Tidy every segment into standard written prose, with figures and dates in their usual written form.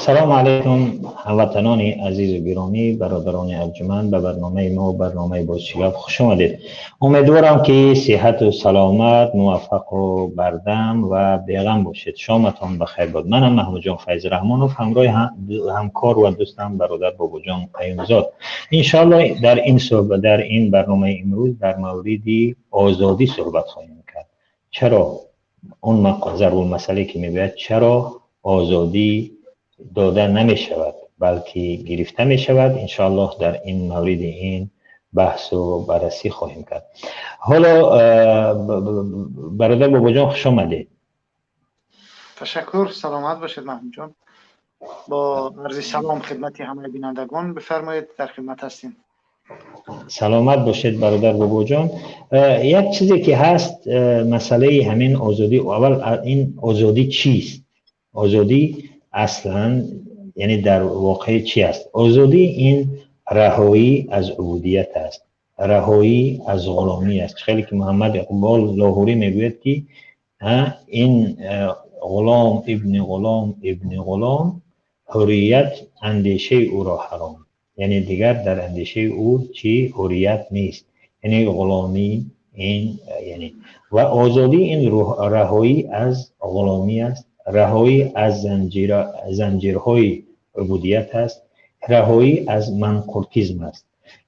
سلام علیکم هموطنان عزیز و گرامی، برادران ارجمند، به برنامه ما، برنامه بازشگاف خوش آمدید. امیدوارم که صحت و سلامت، موفق و بردم و بیغم باشید. شامتان بخیر باد. منم محمود جان فیض رحمانوف، همراه همکار و دوستم برادر بابا جان قیومزاد. انشالله در این برنامه امروز در مورد آزادی صحبت خواهیم کرد. چرا اون ضرور مسئله که میگوید چرا آزادی داده نمی شود بلکه گرفته می شود، انشاءالله در این مورد این بحث و بررسی خواهیم کرد. حالا برادر بابا جان خوش آمدید. تشکر، سلامت باشید محمود جان. با عرض سلام خدمت همه بینندگان بفرمایید، در خدمت هستیم. سلامت باشید برادر بابا جان. یک چیزی که هست مسئله همین آزادی، اول این آزادی چیست؟ آزادی اصلا یعنی در واقع چی است؟ آزادی این رهایی از عبودیت است، رهایی از غلامی است. خیلی که محمد اقبال لاهوری میگوید که این غلام ابن غلام حریت اندیشه او را حرام، یعنی دیگر در اندیشه او چی حریت نیست، یعنی غلامی این یعنی و آزادی این رهایی از غلامی است، رهایی از زنجیرهای عبودیت است، رهایی از منقورتیزم است.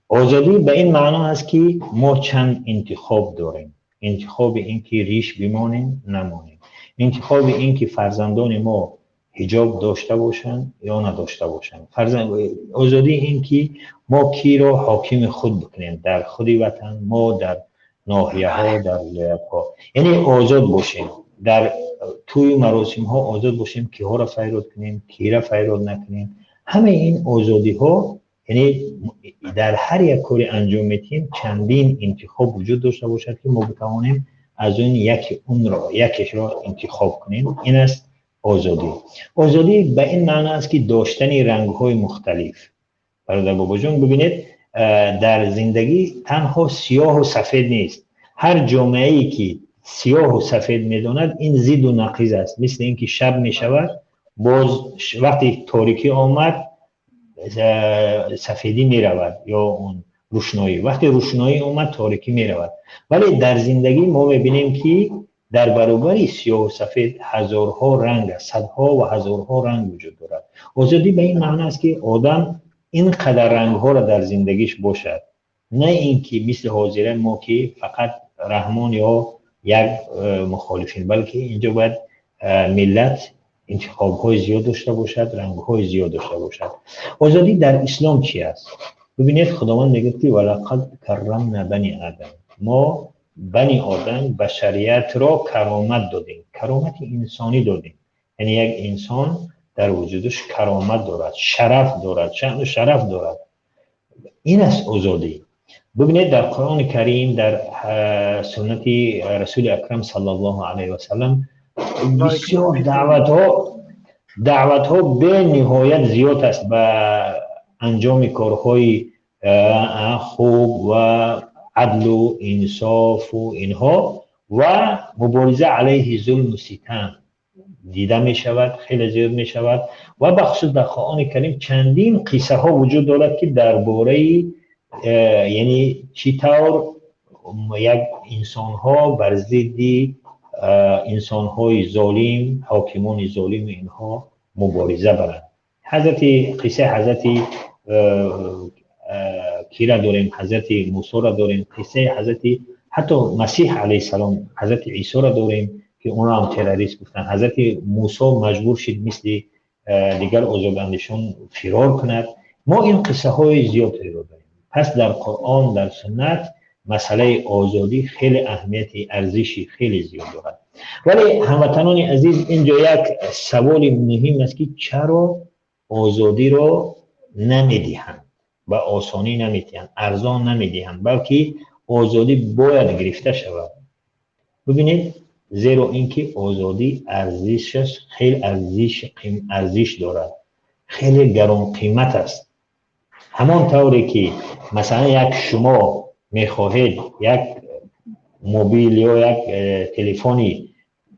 آزادی به این معنا است که ما چند انتخاب داریم. انتخاب این که ریش بمانیم نمانیم، انتخاب این که فرزندان ما حجاب داشته باشند یا نداشته باشند، آزادی این که ما کی را حاکم خود بکنیم در خود وطن، ما در ناحیه ها، در ولایت ها، یعنی آزاد باشیم در توی مراسم ها، آزاد باشیم که ها را فیراد کنیم، کی را فیراد نکنیم. همه این آزادی ها یعنی در هر یک کاری انجام میدیم چندین انتخاب وجود داشته باشد که ما بتوانیم از اون یکیش را انتخاب کنیم. این است آزادی. آزادی به این معنی است که داشتن رنگ های مختلف. برادر بابا جان ببینید در زندگی تنها سیاه و سفید نیست. هر جامعه ای که سیاه و سفید میداند این ضد و نقیض است. مثل اینکه شب میشود باز وقتی تاریکی آمد سفیدی میرود یا اون روشنایی، وقتی روشنایی اومد تاریکی میرود. ولی در زندگی ما میبینیم که در برابر سیاه و سفید هزارها رنگ است، صدها و هزارها رنگ وجود دارد. آزادی به این معنی است که آدم اینقدر رنگ ها را در زندگیش باشد، نه اینکه مثل حاضره ما که فقط رحمان یا یک مخالفین، بلکه اینجا باید ملت انتخاب های زیاد داشته باشد، رنگ های زیاد داشته باشد. آزادی در اسلام چی است؟ ببینید خداوند میگه که ولقد کرمنا بنی آدم، ما بنی آدم بشریت را کرامت دادیم، کرامت انسانی دادیم. یعنی یک انسان در وجودش کرامت دارد، شرف دارد، شأن و شرف دارد. این است آزادی. ببینید در قرآن کریم، در سنت رسول اکرم صلی الله علیه و سلم بسیار دعوت ها به نهایت زیاد است به انجام کارهای خوب و عدل و انصاف و اینها و مبارزه علیه ظلم و ستم دیده می شود، خیلی زیاد می شود. و بخصوص در قرآن کریم چندین قصه ها وجود دارد که درباره یعنی چطور یک انسان ها بر ضد انسان های ظالم، حاکمان ظالم اینها مبارزه برند. قصه حضرت کی را داریم، حضرت موسی را داریم، قصه حضرت حتی مسیح علیه السلام، حضرت عیسی را داریم که اون را هم تروریست گفتن. حضرت موسی مجبور شد مثل دیگر آزاداندیشان فرار کند. ما این قصه های زیادی را داریم. پس در قرآن، در سنت مسئله آزادی خیلی اهمیت، ارزشی خیلی زیاد دارد. ولی هموطنان عزیز اینجا یک سوال مهم است که چرا آزادی را نمیدهند، به آسانی نمیدهند، ارزان نمیدهند، بلکه آزادی باید گرفته شود. ببینید زیرا اینکه آزادی ارزشش خیلی ارزش دارد، خیلی گران قیمت است. همان طوری که مثلا یک شما میخواهید یک موبیل یا یک تلفنی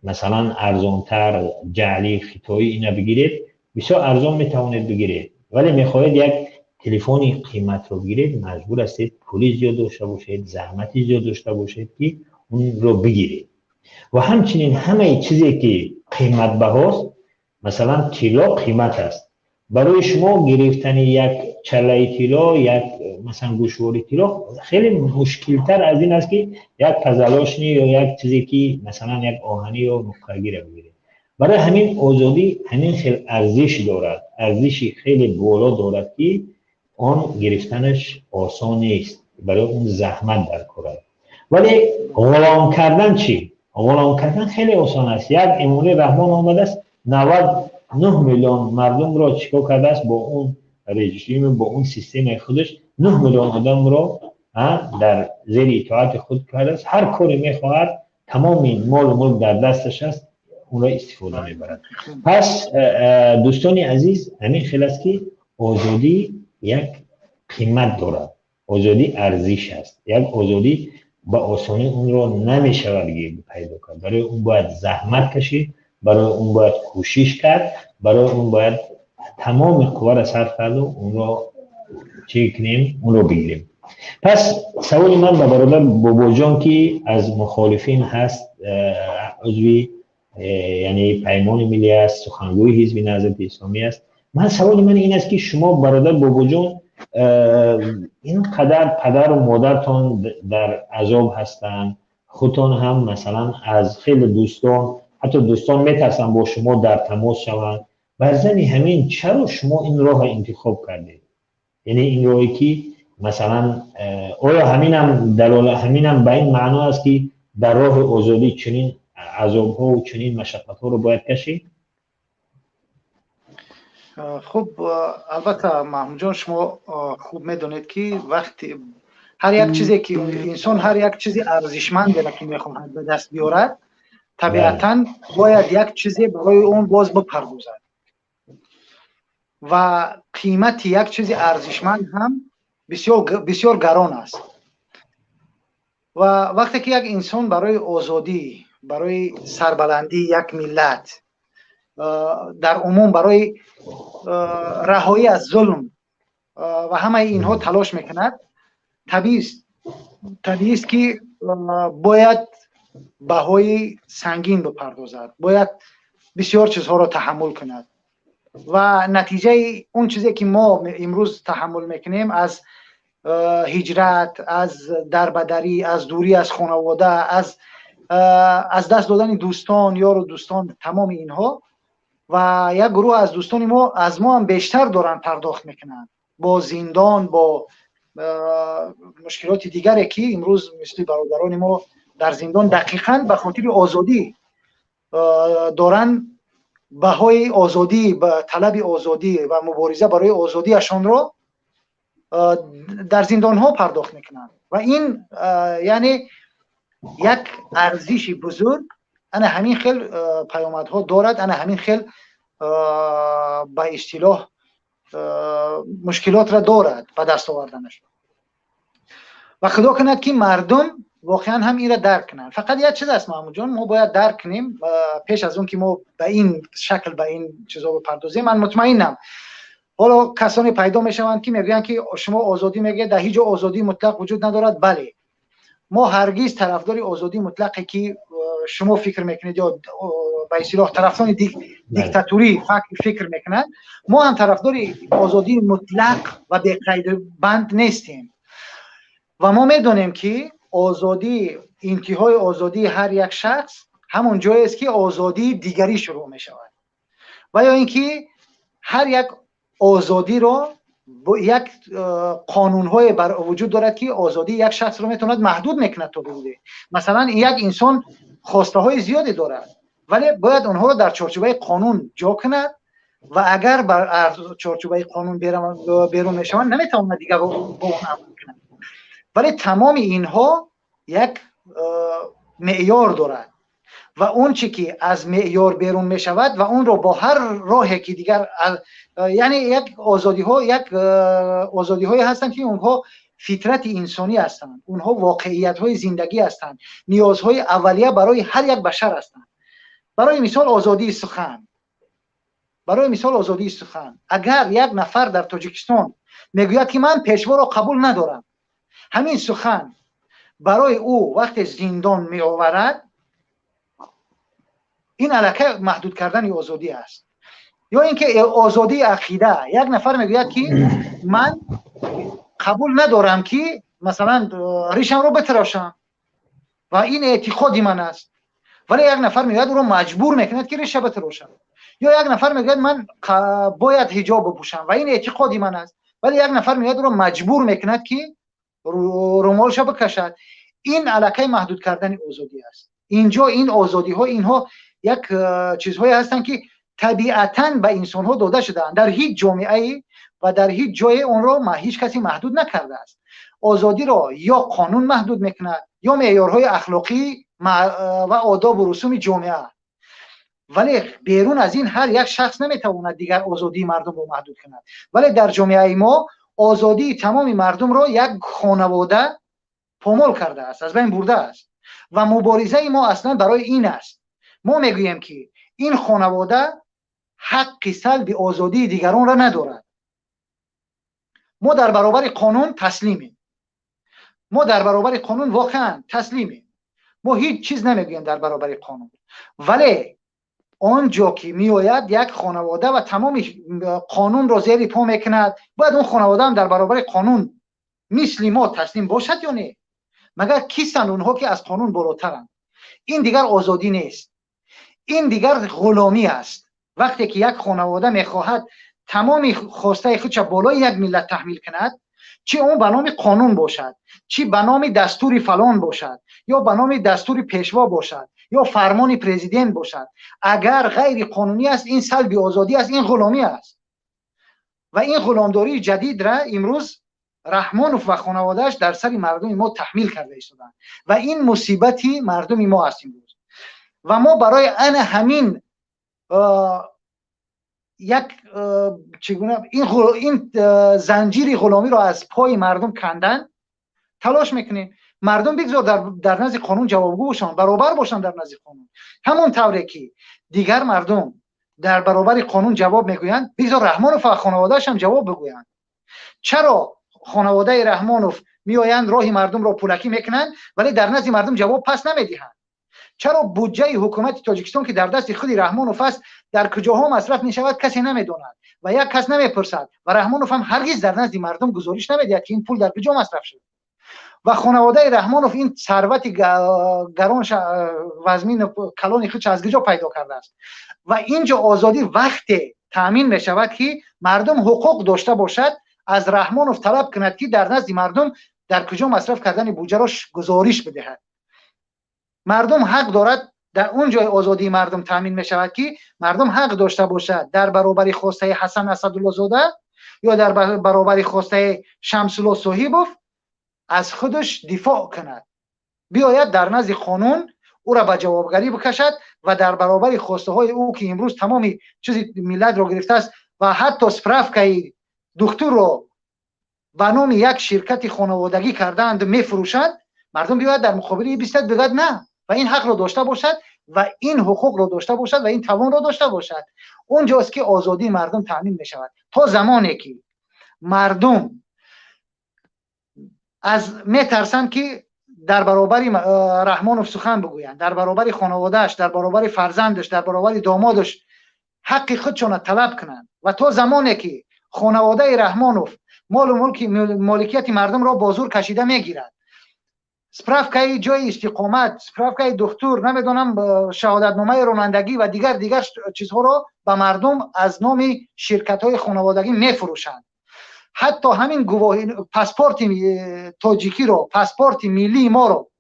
مثلا ارزانتر، جعلی، خطایی اینا بگیرید، بسیار ارزان میتوانید بگیرید، ولی میخواهید یک تلفنی قیمت رو بگیرید مجبور هستید پولی زیاد داشته باشید، زحمتی زیاد داشته باشید که اون رو بگیرید. و همچنین همه چیزی که قیمت بهاست، مثلا طلا قیمت است، برای شما گرفتن یک چله طلا، یک مثلا گوشواره طلا خیلی مشکل تر از این است که یک پزلاشنی یا یک چیزی که مثلا یک آهنی یا نقره‌گیر بگیرید. برای همین آزادی همین خیلی ارزش دارد، ارزشی خیلی بالا دارد که آن گرفتنش آسان نیست، برای اون زحمت در کار است. ولی غلام کردن چی؟ غلام کردن خیلی آسان است. یک امام رحمان آمده است 99 میلیون مردم را چیکار کرده است، با اون رژیم، با اون سیستم خودش 9 میلیون آدم را در زیر اطاعت خود کرده است. هر کاری میخواهد، تمام مال و ملک در دستش است، اون را استفاده میبرد. پس دوستان عزیز، همین خیلی است که آزادی یک قیمت دارد، آزادی ارزش است. یک آزادی با آسانی اون رو نمیشود پیدا کرد، برای اون باید زحمت کشید، برای اون باید کوشش کرد، برای اون باید تمام قوا را صرف کرد و اون رو چی کنیم، اون رو بگیریم. پس سوال من به برادر بابا جان که از مخالفین هست، عضوی یعنی پیمان ملی است، سخنگوی حزب نهضت اسلامی است، من سوال من این است که شما برادر بابا جان این قدر پدر و مادرتان در عذاب هستند، خودتان هم مثلا از خیلی دوستان، حتی دوستان میترسن با شما در تماس شوند، برزن همین چرا شما این راه انتخاب کردید؟ یعنی این راهی که مثلا آیا همینم به این معنا است که در راه آزادی چنین عذاب ها و چنین مشقت ها رو باید کشید؟ خب البته محمود جان، شما خوب میدونید که وقتی هر یک چیزی که انسان هر یک چیزی ارزشمندی را که میخواهد به دست بیارد، طبیعتاً باید یک چیزی برای اون باز بپردازد و قیمت یک چیزی ارزشمند هم بسیار گران است. و وقتی که یک انسان برای آزادی، برای سربلندی یک ملت، در عموم برای رهایی از ظلم و همه اینها تلاش میکند، طبیعی است که باید بهای سنگین بپردازد، باید بسیار چیزها را تحمل کند و نتیجه اون چیزی که ما امروز تحمل میکنیم، از هجرت، از دربدری، از دوری از خانواده، از دست دادن دوستان، یار و دوستان، تمام اینها، و یک گروه از دوستان ما از ما هم بیشتر دارن پرداخت میکنن با زندان، با مشکلات دیگری که امروز مثل برادران ما در زندان دقیقاً به خاطر آزادی دارن بهای آزادی، به طلب آزادی و مبارزه برای آزادی اشان را در زندان ها پرداخت میکنن. و این یعنی یک ارزش بزرگ، انا همین خیل پیامدها دارد، انا همین خیل به اصطلاح مشکلات را دارد به دست آوردنش. و خدا کند که مردم واقعا هم این را درک کنند. فقط یک چیز است محمود جان، ما باید درک کنیم پیش از اون که ما به این شکل به این چیزا بپردازیم. من مطمئنم حالا کسانی پیدا میشوند که میگن که شما آزادی میگه، در هیچ آزادی مطلق وجود ندارد. بله، ما هرگز طرفدار آزادی مطلقی که شما فکر میکنید یا به اصطلاح طرفدار دیکتاتوری فکر میکنند، ما هم طرفدار آزادی مطلق و بی قید بند نیستیم. و ما میدونیم که آزادی، انتهای آزادی هر یک شخص همون جایی است که آزادی دیگری شروع می شود. و یا اینکه هر یک آزادی را یک قانون‌های وجود دارد که آزادی یک شخص رو میتواند محدود میکند تا بوده. مثلا یک انسان خواسته های زیادی دارد، ولی باید اونها رو در چارچوبه قانون جا کند و اگر بر چارچوبه قانون بیرون میشوند نمیتواند دیگر با اون عمل کند. ولی تمام اینها یک معیار دارد و اون چی که از معیار بیرون می شود و اون رو با هر راهی که دیگر، یعنی یک آزادی های هستند که اونها فطرت انسانی هستند، اونها واقعیت های زندگی هستند، نیازهای اولیه برای هر یک بشر هستند. برای مثال آزادی سخن، برای مثال آزادی سخن، اگر یک نفر در تاجیکستان میگوید که من پیشوا را قبول ندارم، همین سخن برای او وقت زندان می آورد، این علاقه محدود کردن آزادی است. یا اینکه آزادی عقیده، یک نفر میگوید که من قبول ندارم که مثلا ریشم رو بتراشم و این اعتقادی من است، ولی یک نفر میگوید او رو مجبور میکند که ریش بتراشم. یا یک نفر میگوید من باید حجاب بپوشم و این اعتقادی من است، ولی یک نفر میگوید او رو مجبور میکند که رومالش بکشد. این علاقه محدود کردن آزادی است. اینجا این آزادی ها اینها یک چیزهایی هستند که طبیعتاً به انسان ها داده شدند. در هیچ جامعه و در هیچ جای اون رو هیچ کسی محدود نکرده است. آزادی را یا قانون محدود میکند یا معیارهای اخلاقی و آداب و رسوم جامعه. ولی بیرون از این هر یک شخص نمیتواند دیگر آزادی مردم رو محدود کند. ولی در جامعه ما آزادی تمام مردم رو یک خانواده پامال کرده است، از بین برده است و مبارزه ما اصلا برای این است. ما میگوییم که این خانواده حق سلب آزادی دیگران را ندارد. ما در برابر قانون تسلیمیم. ما در برابر قانون واقعا تسلیمیم. ما هیچ چیز نمیگوییم در برابر قانون. ولی آنجا که میآید یک خانواده و تمام قانون را زیر پا میکند، باید اون خانواده هم در برابر قانون مثل ما تسلیم باشد یا نه؟ مگر کیستن اونها که از قانون بالاترند؟ این دیگر آزادی نیست، این دیگر غلامی است. وقتی که یک خانواده میخواهد تمام خواسته خودش بالای یک ملت تحمیل کند، چه اون به نام قانون باشد، چه به نام دستور فلان باشد، یا به نام دستور پیشوا باشد، یا فرمان پرزیدنت باشد، اگر غیر قانونی است این سلب آزادی است، این غلامی است. و این غلامداری جدید را امروز رحمانوف و خانوادهش در سر مردم ما تحمیل کرده ایستادند و این مصیبتی مردم ما است امروز. و ما برای همین یک چگونه این زنجیر غلامی را از پای مردم کندن تلاش میکنیم. مردم بگذار در نزد قانون جوابگو باشن، برابر باشن در نزد قانون. همون طوری که دیگر مردم در برابر قانون جواب میگویند، بگذار رحمانوف و خانواده‌اش هم جواب بگویند. چرا خانواده رحمانوف میآیند راه مردم را پولکی میکنند ولی در نزد مردم جواب پس نمیدهند؟ چرا بودجه حکومت تاجیکستان که در دست خود رحمانوف است در کجاها مصرف میشود کسی نمیداند و یک کس نمیپرسد و رحمانوف هم هرگز در نزد مردم گزارش نمیدهد که این پول در کجا مصرف شد. و خانواده رحمانوف این ثروت گران وزمین کلان خودش از کجا پیدا کرده است؟ و اینجا آزادی وقتی تامین میشود که مردم حقوق داشته باشد، از رحمانوف طلب کند که در نزد مردم در کجا مصرف کردن بودجه را گزارش بدهد. مردم حق دارد در اون جای آزادی مردم تامین می شود که مردم حق داشته باشد در برابر خواسته حسن اسدالله زاده یا در برابر خواسته شمس الله صاحبوف از خودش دفاع کند، بیاید در نزد قانون او را به جوابگری بکشد و در برابر خواسته های او که امروز تمام چیزی ملت را گرفته است و حتی سپرافکای دکتر رو به نام یک شرکت خانوادگی کردند میفروشد، مردم بیاید در مقابل بیستد بگوید نه و این حق را داشته باشد و این حقوق را داشته باشد و این توان را داشته باشد. اونجاست که آزادی مردم تامین می شود. تا زمانی که مردم از میترسند که در برابر رحمانوف سخن بگویند، در برابر خانوادهش، در برابر فرزندش، در برابر دامادش حق خودشون طلب کنند و تا زمانی که خانواده رحمانوف مال و مالکیت مردم را بازور کشیده میگیرد، سپرافکای جای استقامت، سپرافکای دکتر، نمیدونم شهادتنامه رانندگی و دیگر چیزها را به مردم از نام شرکت های خانوادگی میفروشند. حتی همین گواهی پاسپورت تاجیکی رو، پاسپورت ملی ما رو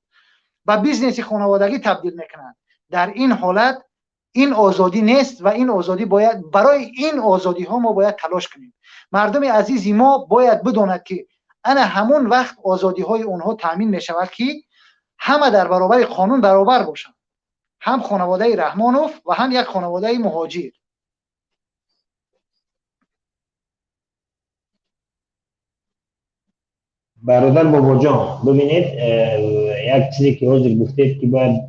به بیزنس خانوادگی تبدیل میکنند. در این حالت این آزادی نیست و این آزادی باید، برای این آزادی ها ما باید تلاش کنیم. مردم عزیزی ما باید بداند که انا همون وقت آزادی های اونها تامین می شود که همه در برابر قانون برابر باشند، هم خانواده رحمانوف و هم یک خانواده مهاجر. برادر بابا جان، ببینید یک چیزی که حضور گفتید که باید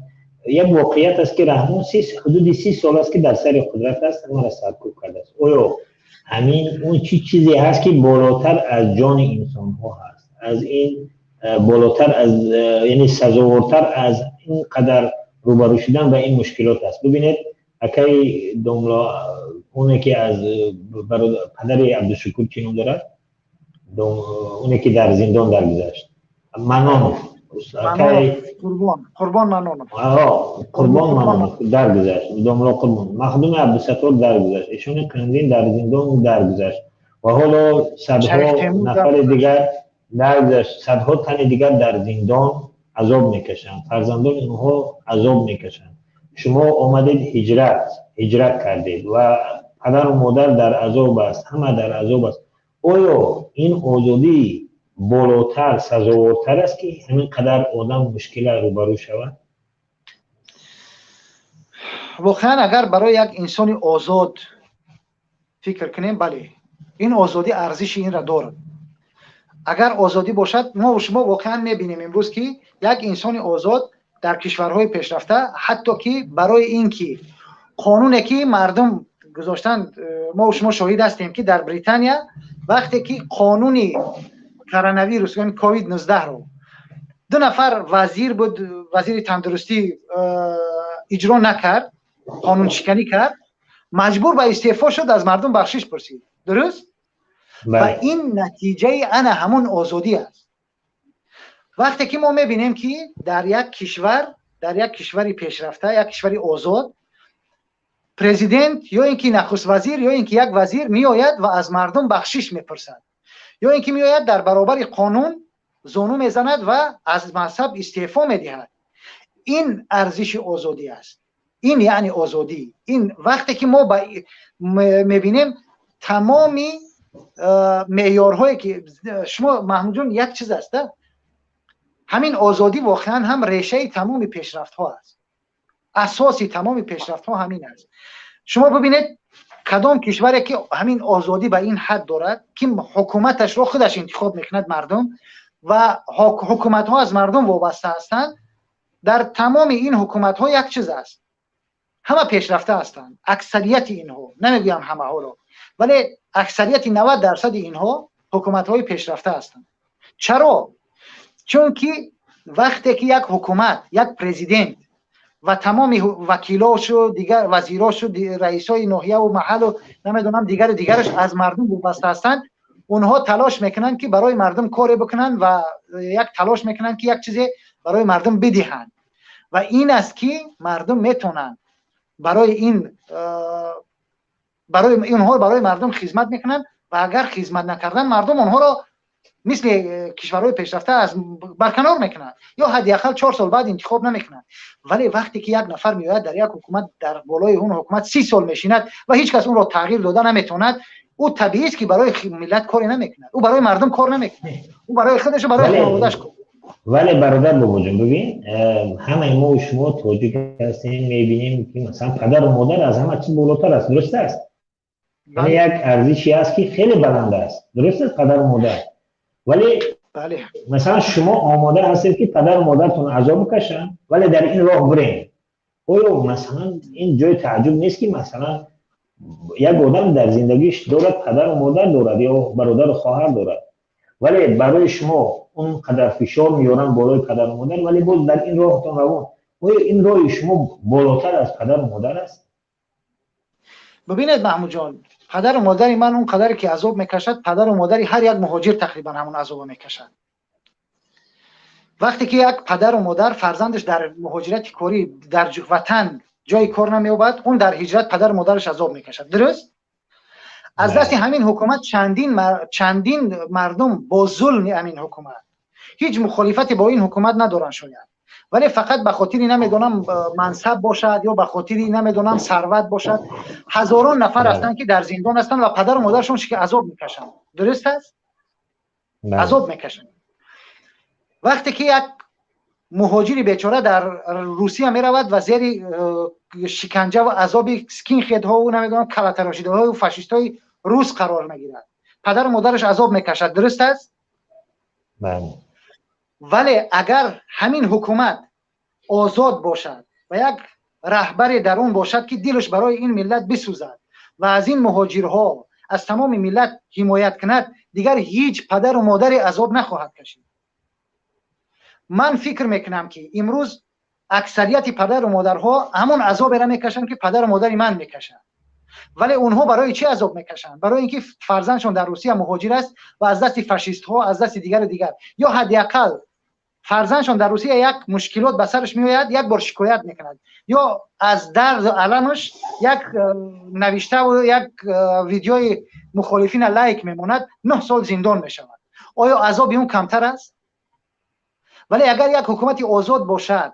یک واقعیت است که رحمان حدود 30 سال است که در سر قدرت است، ما را سرکوب کرده است. اویا همین اون چیزی هست که بالاتر از جان انسان ها هست، از این بالاتر از یعنی سزاوارتر از این قدر روبرو شدن با این مشکلات است. ببینید اکی دوملا اونی که از پدر عبدالشکور چی نام دارد، اونی که در زندان درگذشت، منانوف، قربان منانوف، قربان منانوف درگذشت، دوملا قربان مخدوم عبدالستار درگذشت، ایشون قندین در زندان درگذشت و حالا صدها نفر دیگر درگذشت، صدها تن دیگر در زندان عذاب میکشند، فرزندان اونها عذاب میکشند. شما آمدید هجرت کردید و پدر و مادر در عذاب است، همه در عذاب است. آیا این آزادی بالاتر سزاوارتر است که همین قدر آدم مشکل روبرو شود؟ واقعا اگر برای یک انسان آزاد فکر کنیم، بله این آزادی ارزش این را دارد. اگر آزادی باشد، ما و شما واقعا میبینیم امروز که یک انسان آزاد در کشورهای پیشرفته، حتی که برای اینکه قانونی که مردم گذاشتن، ما و شما شاهد هستیم که در بریتانیا وقتی که قانونی کرونا ویروس یعنی کووید 19 رو 2 نفر وزیر بود، وزیر تندرستی اجرا نکرد، قانون شکنی کرد، مجبور به استعفا شد، از مردم بخشش پرسید. درست؟ و این نتیجه انا همون آزادی است. وقتی که ما میبینیم که در یک کشوری پیشرفته، یک کشوری آزاد، پرزیدنت یا اینکه نخست وزیر یا اینکه یک وزیر میآید و از مردم بخشش میپرسد، یا اینکه میآید در برابر قانون زانو میزند و از مذهب استعفا میدهد، این ارزش آزادی است. این یعنی آزادی. این وقتی که ما میبینیم تمامی معیارهایی که شما محمود جان، یک چیز است، همین آزادی واقعا هم ریشه تمام پیشرفت ها است، اساسی تمام پیشرفت ها همین است. شما ببینید کدام کشوری که همین آزادی به این حد دارد که حکومتش رو خودش انتخاب میکند مردم و حکومت ها از مردم وابسته هستند، در تمام این حکومت ها یک چیز است، همه پیشرفته هستند. اکثریت اینها، نمیگم همه ها رو، ولی اکثریت 90% اینها حکومت های پیشرفته هستند. چرا؟ چون که وقتی که یک حکومت، یک پرزیدنت و تمام وکیلاش و دیگر وزیراش و رئیسای ناحیه و محل و نمیدونم دیگرش از مردم وابسته هستند، اونها تلاش میکنن که برای مردم کاری بکنن و یک تلاش میکنن که یک چیزی برای مردم بدهند و این است که مردم میتونن برای مردم خدمت میکنن و اگر خدمت نکردن مردم اونها رو مثل کشورهای پیشرفته از برکنار میکنن یا حداقل 4 سال بعد انتخاب نمیکنن. ولی وقتی که یک نفر میاد در یک حکومت، در بالای اون حکومت 30 سال میشیند و هیچ کس اون رو تغییر داده نمیتوند، او طبیعی است که برای ملت کاری نمیکنه، او برای مردم کار نمیکنه، او برای خودش و برای خانواده‌اش کار. ولی برادر باباجان ببین، همه ما و شما تاجیک هستیم، میبینیم که مثلا پدر و مادر از همه چیز بالاتر است. درست است؟ یعنی یک ارزشی است که خیلی بلند است. درست است پدر و مادر. ولی بله مثلا شما آماده هستید که پدر و مادرتون عذاب بکشن ولی در این راه برین. آیا مثلا این جای تعجب نیست که مثلا یک آدم در زندگیش دارد پدر و مادر دارد یا برادر و خواهر دارد، ولی برای شما اون قدر فشار میارن بالای پدر و مادر، ولی باز در این راهتون روان. آیا این راه شما بالاتر از پدر و مادر است؟ ببینید محمود جان، پدر و مادر من اون قدری که عذاب میکشد، پدر و مادر هر یک مهاجر تقریبا همون عذاب میکشد. وقتی که یک پدر و مادر فرزندش در مهاجرت کاری در وطن جای کار نمییابد، اون در هجرت پدر و مادرش عذاب میکشد. درست؟ از دست همین حکومت چندین مردم با ظلم همین حکومت هیچ مخالفتی با این حکومت ندارن شاید، ولی فقط به خاطری نمیدونم منصب باشد یا به خاطری نمیدونم ثروت باشد، هزاران نفر هستن که در زندان هستن و پدر و مادرشون که عذاب میکشن. درست است؟ عذاب میکشن. وقتی که یک مهاجری بیچاره در روسیه میرود و زیر شکنجه و عذاب اسکینهدها و نمیدونم کلاتراشیدهای و فاشیستای روس قرار میگیرد، پدر و مادرش عذاب میکشد. درست است؟ بله. ولی اگر همین حکومت آزاد باشد و یک رهبر درون باشد که دلش برای این ملت بسوزد و از این مهاجرها از تمام ملت حمایت کند، دیگر هیچ پدر و مادری عذاب نخواهد کشید. من فکر میکنم که امروز اکثریت پدر و مادرها همون عذاب را میکشند که پدر و مادر من میکشند، ولی اونها برای چی عذاب میکشند؟ برای اینکه فرزندشون در روسیه مهاجر است و از دست فاشیست ها، از دست دیگر یا حداقل فرزندشون در روسیه یک مشکلات به سرش میآید، یک بار شکایت میکند یا از درد علمش یک نوشته و یک ویدیوی مخالفین لایک میموند، 9 سال زندان میشود. آیا عذاب اون کمتر است؟ ولی اگر یک حکومت آزاد باشد،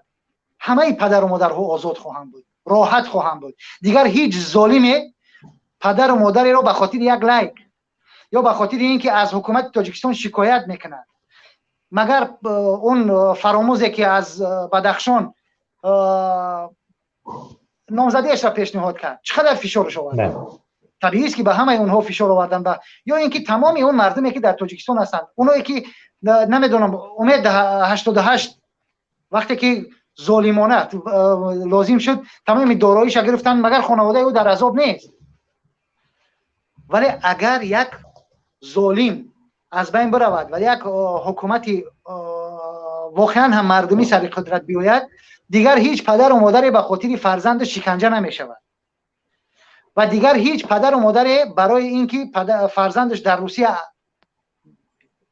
همه پدر و مادرها آزاد خواهند بود، راحت خواهند بود. دیگر هیچ ظالمی پدر و مادری را به خاطر یک لایک یا به خاطر اینکه از حکومت تاجیکستان شکایت میکند، مگر اون فراموزی که از بدخشان نامزدیش را پیشنهاد کرد چقدر فشارش آورد؟ طبیعی است که به همه اونها فشار آوردن. یا اینکه تمام اون مردمی که در تاجیکستان هستند، اونایی که نمیدونم امید 88 وقتی که ظالمانه لازم شد تمام داراییش گرفتن، مگر خانواده او در عذاب نیست؟ ولی اگر یک ظالم از بین برود و یک حکومت واقعا هم مردمی سر قدرت بیاید، دیگر هیچ پدر و مادری به خاطر فرزند شکنجه نمی شود و دیگر هیچ پدر و مادری برای اینکه فرزندش در روسیه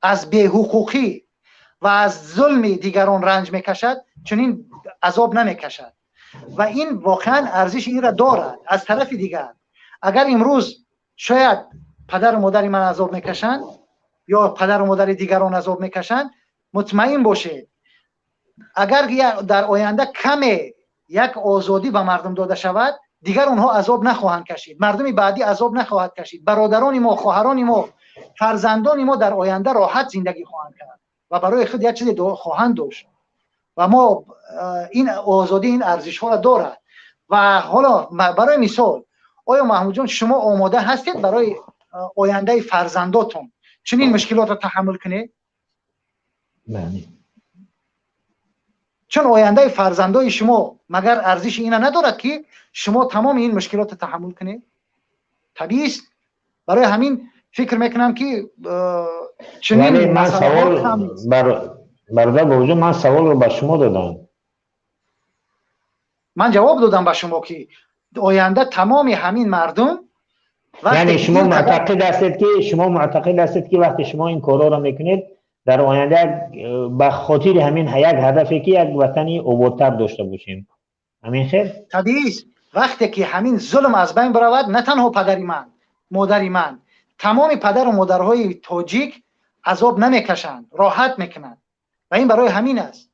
از بی‌حقوقی و از ظلم دیگران رنج میکشد چنین عذاب نمیکشد و این واقعا ارزش این را دارد. از طرف دیگر اگر امروز شاید پدر و مادر من عذاب میکشند یا پدر و مادر دیگران عذاب میکشند، مطمئن باشید اگر در آینده کمی یک آزادی به مردم داده شود، دیگر اونها عذاب نخواهند کشید، مردم بعدی عذاب نخواهد کشید، برادران ما، خواهران ما، فرزندان ما در آینده راحت زندگی خواهند کرد و برای خود یک چیز خواهند داشت و ما این آزادی این ارزش ها را دارد. و حالا برای مثال، آیا محمود جان شما آماده هستید برای آینده فرزنداتون چنین مشکلات را تحمل کنید؟ بله. چون آینده فرزندای شما مگر ارزش اینا ندارد که شما تمام این مشکلات را تحمل کنید؟ طبیعی است. برای همین فکر میکنم که چنین من سوال برادر بوجود، من سوال رو به شما دادم. من جواب دادم به شما که آینده تمام همین مردم، یعنی شما معتقد هستید که وقتی شما این کارا را میکنید در آینده به خاطر همین یک هدفی که یک وطنی آبادتر داشته باشیم، همین خیر؟ طبیعی است. وقتی که همین ظلم از بین برود، نه تنها پدری من، مادری من، تمام پدر و مادرهای تاجیک عذاب نمیکشند، راحت میکنند و این برای همین است.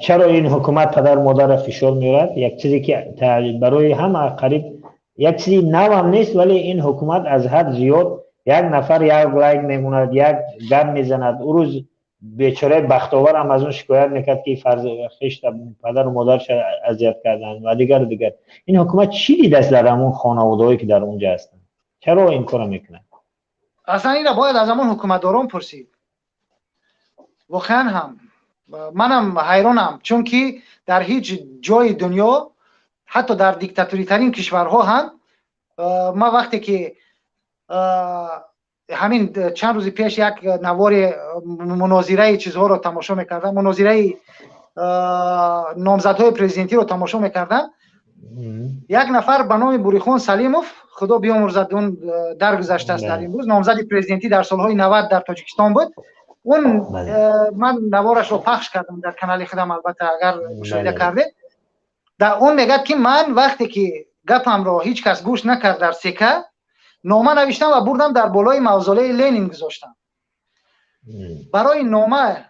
چرا این حکومت پدر و مادر را فشار میارد؟ یک چیزی که برای همه قریب یک چیزی نو هم نیست، ولی این حکومت از حد زیاد یک نفر یک لایک میموند، یک گپ میزند. او روز بیچاره بختاور هم از اون شکایت میکرد که خشت پدر و مادرش اذیت کردن و دیگر. این حکومت چی دیده است در همون خانواده‌ای که در اونجا هستن؟ چرا این کارو میکنه؟ اصلا این را باید از همون حکومتداران پرسید. واقعا هم منم حیرانم، چون که در هیچ جای دنیا، حتی در دیکتاتوری ترین کشورها هم، ما وقتی که همین چند روز پیش یک نوار مناظره چیزها رو تماشا میکردم، مناظره نامزدهای پرزیدنتی رو تماشا میکردم، یک نفر به نام بوریخان سلیموف، خدا بیامرزد، اون درگذشته است در این روز، نامزد پرزیدنتی در سالهای 90 در تاجیکستان بود. اون من نوارش رو پخش کردم در کانال خودم، البته اگر مشاهده کرده. در اون میگه که من وقتی که گپم رو هیچ کس گوش نکرد، در سکه نامه نوشتم و بردم در بالای موزله لنین گذاشتم. برای نامه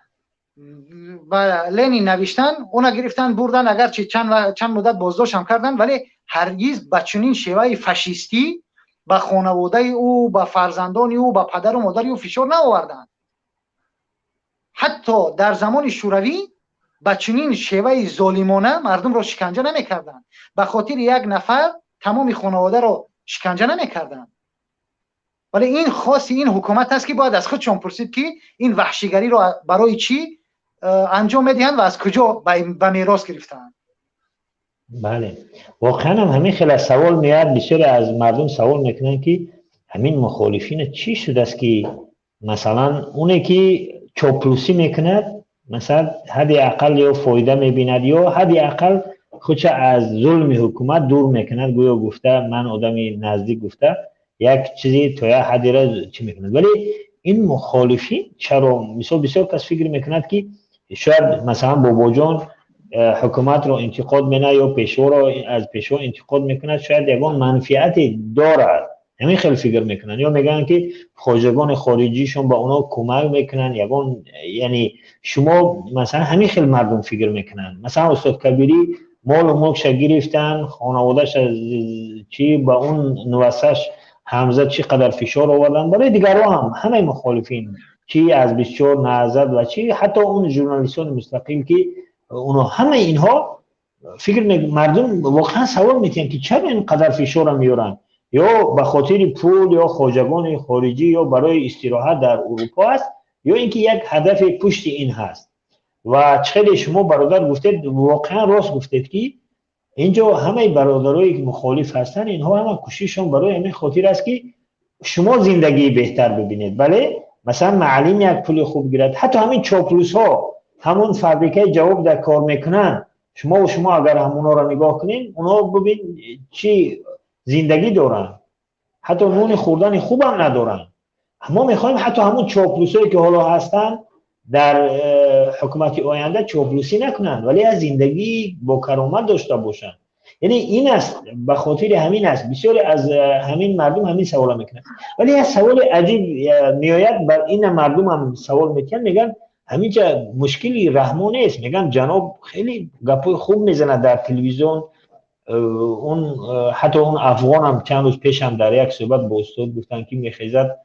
و لنین نوشتن اونا گرفتن بردن، اگر چند مدت بازداشت هم کردن، ولی هرگز به چنین شیوه فاشیستی به خانواده او، به فرزندان او، به پدر و مادر او فشار نآوردند. حتی در زمان شوروی به چنین شیوه ظالمانه مردم را شکنجه نمیکردند. به خاطر یک نفر تمام خانواده را شکنجه نمیکردند. ولی این خاص این حکومت است که باید از خودشان پرسید که این وحشیگری را برای چی انجام میدهند و از کجا به میراث گرفتند؟ بله واقعا هم همین خیلی سوال میاد، بسیاری از مردم سوال میکنن که همین مخالفین چی شده است که مثلا اونی که چاپلوسی میکند مثلا حدی اقل یا فایده میبیند یا حدی اقل خودش از ظلم حکومت دور میکند، گویا گفته من آدمی نزدیک گفته یک چیزی تا یک حدی را چی میکند. ولی این مخالفین چرا مثلا بسیار کس فکر میکند که شاید مثلا بابا جان حکومت را انتقاد میکنه یا پیشوا را از پیشوا انتقاد میکند، شاید یگان منفعتی دارد، همین خیلی فکر میکنن، یا میگن که خواجگان خارجیشون با اونا کمک میکنن یگان، یعنی شما مثلا همین خیلی مردم فکر میکنن. مثلا استاد کبیری مال و ملکش گرفتن، خانواده‌اش از چی با اون نوسش حمزه چی قدر فشار آوردن، برای دیگران هم همه مخالفین چی از 24 نهضت و چی حتی اون ژورنالیستان مستقیم که اونا همه اینها فکر مردم واقعا سوال میکنن که چرا این قدر فشار میارن، یا به خاطر پول یا خواجگان خارجی یا برای استراحت در اروپا است، یا اینکه یک هدف پشت این هست. و خیلی شما برادر گفتید، واقعا راست گفتید که اینجا همه برادرایی که مخالف هستن اینها همه کوشششون برای همین خاطر است که شما زندگی بهتر ببینید. بله مثلا معلم یک پول خوب گیرد، حتی همین چاپلوس ها همون فابریکه جواب در کار میکنن، شما اگر همونا را نگاه کنین اونا ببین چی زندگی دارن، حتی نون خوردن خوب هم ندارن. ما میخوایم حتی همون چاپلوسایی که حالا هستن در حکومت آینده چاپلوسی نکنن ولی از زندگی با کرامت داشته باشن. یعنی این است، به خاطر همین است بسیاری از همین مردم همین سوال میکنن. ولی از سوال عجیب میآید بر این مردم هم سوال میکنن، میگن همینجا مشکلی رحمان نیست، میگن جناب خیلی گپای خوب میزنه در تلویزیون، اون حتی اون افغان هم چند روز پیش هم در یک صحبت با استاد گفتن که میخیزد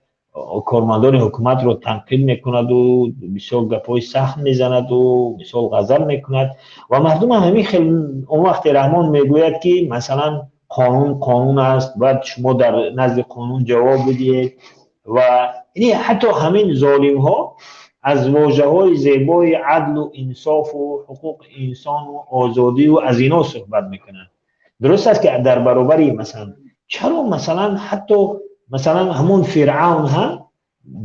کارمندان حکومت رو تنقید میکند و بسیار گپای سخت میزند و بسیار غزل میکند و مردم هم همین خیلی اون وقت رحمان میگوید که مثلا قانون است، بعد شما در نزد قانون جواب بدید. و یعنی حتی همین ظالم ها از واژه های زیبای عدل و انصاف و حقوق انسان و آزادی و از اینا صحبت میکنن. درست است که در برابری مثلا چرا مثلا حتی مثلا همون فرعون هم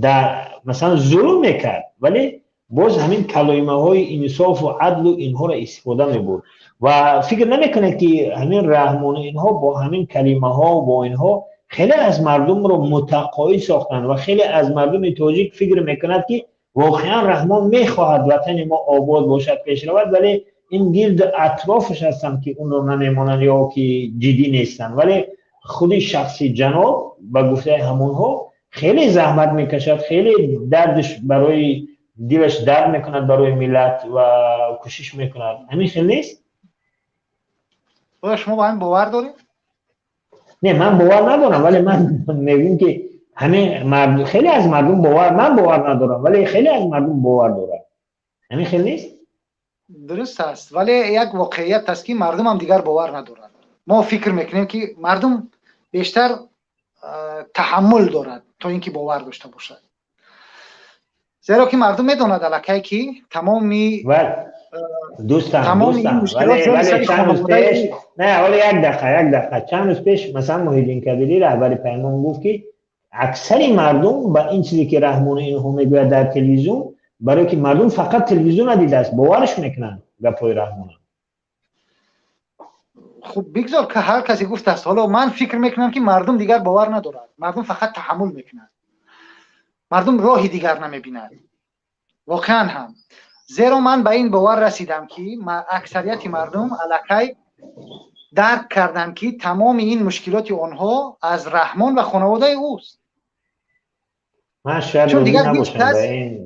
در مثلا ظلم میکرد ولی باز همین کلمه های انصاف و عدل و اینها را استفاده میبرد و فکر نمیکنه که همین رحمان اینها با همین کلمه ها و با اینها خیلی از مردم رو متقاعد ساختن و خیلی از مردم تاجیک فکر میکند که واقعا رحمان میخواهد وطن ما آباد باشد پیش رود، ولی این گرد اطرافش هستن که اون رو نمیمونن یا که جدی نیستن. ولی خودی شخصی جناب با گفته همونها خیلی زحمت میکشد، خیلی دردش برای دیوش درد میکند برای ملت و کوشش میکند. همین خیلی نیست؟ شما با این باور دارید؟ نه من باور ندارم، ولی من میگم که همین مردم، خیلی از مردم من باور ندارم ولی خیلی از مردم باور دارن. همین خیلی نیست؟ درست است، ولی یک واقعیت است که مردم هم دیگر باور ندارند. ما فکر میکنیم که مردم بیشتر تحمل دارد تا اینکه باور داشته باشد، زیرا که مردم میداند الکی که تمامی دوستان ولی چند روز پیش نه ولی یک دقیقه چند روز پیش مثلا محیدین کبیری رهبر پیمان گفت که اکثر مردم با این چیزی که رحمان اینها میگوید در تلویزیون، برای که مردم فقط تلویزیون ندیده است باورش میکنن گپای رحمان. خب بگذار که هر کسی گفته است، حالا من فکر میکنم که مردم دیگر باور ندارد، مردم فقط تحمل میکنند، مردم راهی دیگر نمیبینند. واقعا هم زیرا من به این باور رسیدم که اکثریت مردم الکی درک کردن که تمام این مشکلات آنها از رحمان و خانواده اوست. من شاید چون دیگر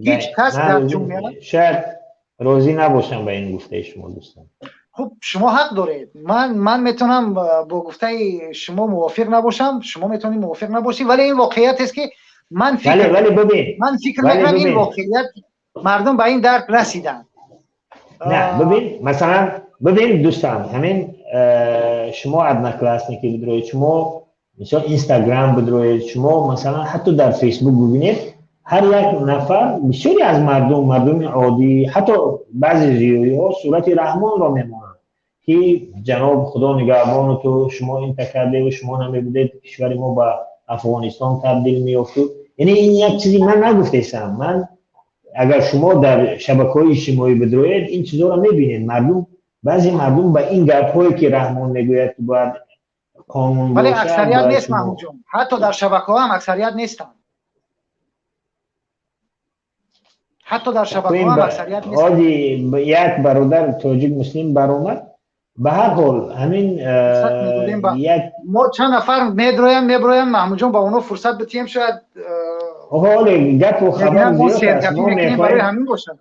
هیچ کس در جمعیت شاید راضی نباشم به این گفته شما دوستان. خب شما حق دارید، من میتونم با گفته شما موافق نباشم، شما میتونید موافق نباشید، ولی این واقعیت است که من فکر میکنم این واقعیت مردم به این درک رسیدن. نه ببین دوستان، همین شما ادنا کلاسنیکی بدروید، شما مثلا اینستاگرام بدروید، شما مثلا حتی در فیسبوک ببینید هر یک نفر بسیاری از مردم عادی حتی بعضی زیایی ها صورت رحمان را میمانند که جناب خدا نگهبان تو شما این تکرده و شما نمیبودید کشور ما با افغانستان تبدیل میافتد. یعنی این یک چیزی من نگفتم. من اگر شما در شبکه‌های اجتماعی بدروید این چیزا را میبینید. بعضی مردم با این گپ‌هایی که رحمان میگوید که باید قانون ولی باشه اکثریت نیست محمود جان، حتی در شبکه‌ها هم اکثریت نیستن. حتی در شبکه‌ها هم اکثریت نیستن. آدی یک برادر تاجیک مسلم برآمد. به هر حال همین یک ما چند نفر میبرویم محمود جان با اونو فرصت بتیم شاید حال گپ و خبر زیاد است. ما برای همین باشه.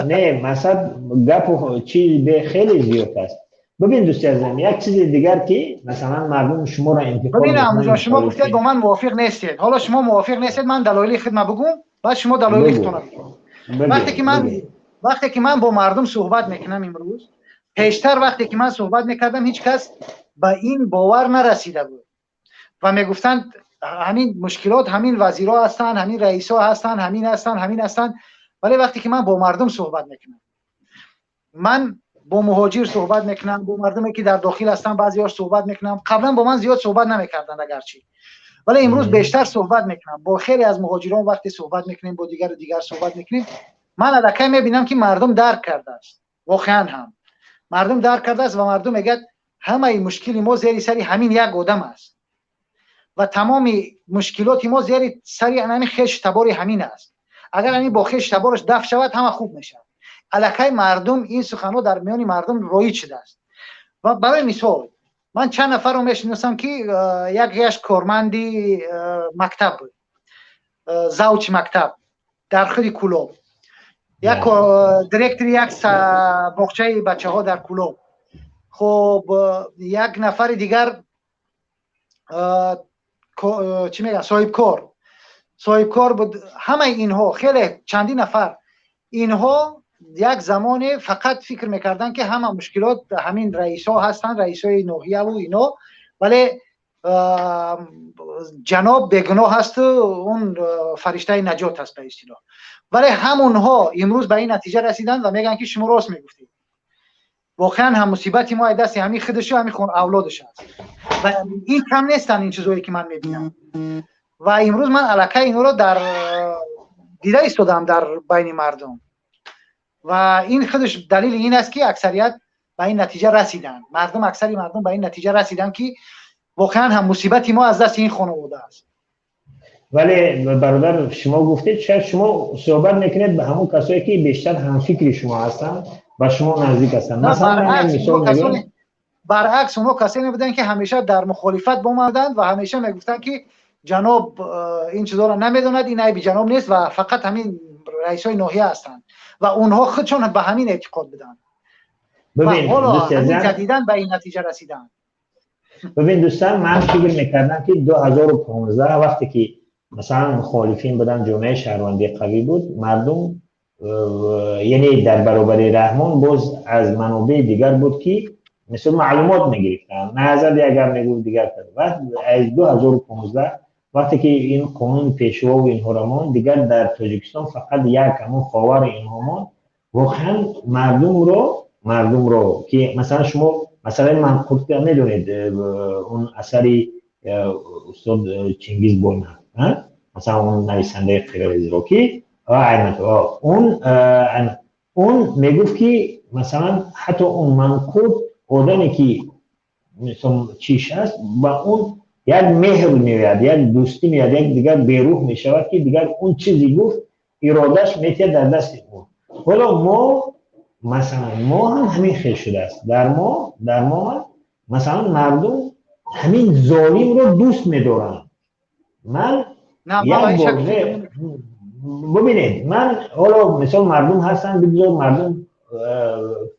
نه مثلا گپ و چیز به خیلی زیاد است. ببین دوستی عزیزم یک چیز دیگر که مثلا مردم شما را انتخاب ببین محمود جان شما گفتید با من موافق نیستید. حالا شما موافق نیستید، من دلایل خودم بگم بعد شما دلایلتون بگید. وقتی که من با مردم صحبت میکنم امروز، پیشتر وقتی که من صحبت میکردم هیچ کس به این باور نرسیده بود و میگفتند همین مشکلات همین وزیرا هستن، همین رئیسا هستن، همین هستن. ولی وقتی که من با مردم صحبت میکنم، من با مهاجر صحبت میکنم، با مردمی که در داخل هستن بعضی‌هاش صحبت میکنم. قبلا با من زیاد صحبت نمیکردند اگرچه، ولی امروز بیشتر صحبت میکنم. با خیلی از مهاجران وقتی صحبت میکنیم، با دیگر صحبت میکنیم، من الکی میبینم که مردم درک کرده است. واقعا هم مردم درک کرده است و مردم میگه همه این مشکل ما زیر سری همین یک آدم است و تمام مشکلات ما زیر سری همین خش تبار همین است. اگر همین با خش تبارش دفع شود همه خوب میشه. الکی مردم این سخنها در میان مردم رایج شده است. و برای مثال من چند نفر رو میشناسم که یکیش کارمندی مکتب بود، زوج مکتب در خود کلوب، یک دیرکتور یک باغچه بچه‌ها در کلوب. خب یک نفر دیگر چی میگن صاحب کار بود. همه اینها خیلی چندین نفر اینها یک زمان فقط فکر میکردن که همه مشکلات همین رئیس‌ها هستن، رئیس‌های ناحیه و اینا، ولی جناب بگناه هست و اون فرشته نجات هست به اصطلاح. ولی همونها امروز به این نتیجه رسیدن و میگن که شما راست میگفتید. واقعا هم مصیبتی ما دست همین خودش و همین اولادش هست و این کم نیستن این چیزایی که من میبینم. و امروز من الکی اینا رو در دیده ایستادم در بین مردم و این خودش دلیل این است که اکثریت به این نتیجه رسیدن. اکثری مردم به این نتیجه رسیدن که واقعا هم مصیبتی ما از دست این خانواده است. ولی برادر شما گفتید شاید شما صحبت میکنید به همون کسایی که بیشتر هم فکری شما هستن و شما نزدیک هستن. مثلا برعکس اونها کسایی بودن که همیشه در مخالفت با ما بودند و همیشه میگفتن که جناب این چیزا رو نمیدوند، این عیب جناب نیست و فقط همین رئیسای ناحیه هستند و اونها خودشون به همین اعتقاد بودند. ببین دوستان جدیداً به این نتیجه رسیدن. ببین دوستان من فکر میکردم که 2015 وقتی که مثلا مخالفین بودن جامعه شهروندی قوی بود، مردم یعنی در برابر رحمان باز از منابع دیگر بود که مثل معلومات میگرفتن، نظر اگر میگو دیگر کرد. بعد از 2015 وقتی که این قانون پیشوا و این هرمان دیگر در تاجیکستان فقط یک همون خاور این همان، واقعا مردم رو که مثلا شما مثلا من خودت میدونید اون اثری استاد چنگیز بویمه مثلا اون نویسنده خیلی زیراکی اون میگفت که مثلا حتی اون منقود آدمی که مثلا چیش هست با اون یک مهر میاد، یک دوستی میاد، یک دیگر بیروح میشود که دیگر اون چیزی گفت ارادش میتید در دست اون. حالا ما هم همین خیلی شده است. در ما مثلا مردم همین ظالم رو دوست میدارن. من ببینید من حالا مثلا مردم هستن بگذار مردم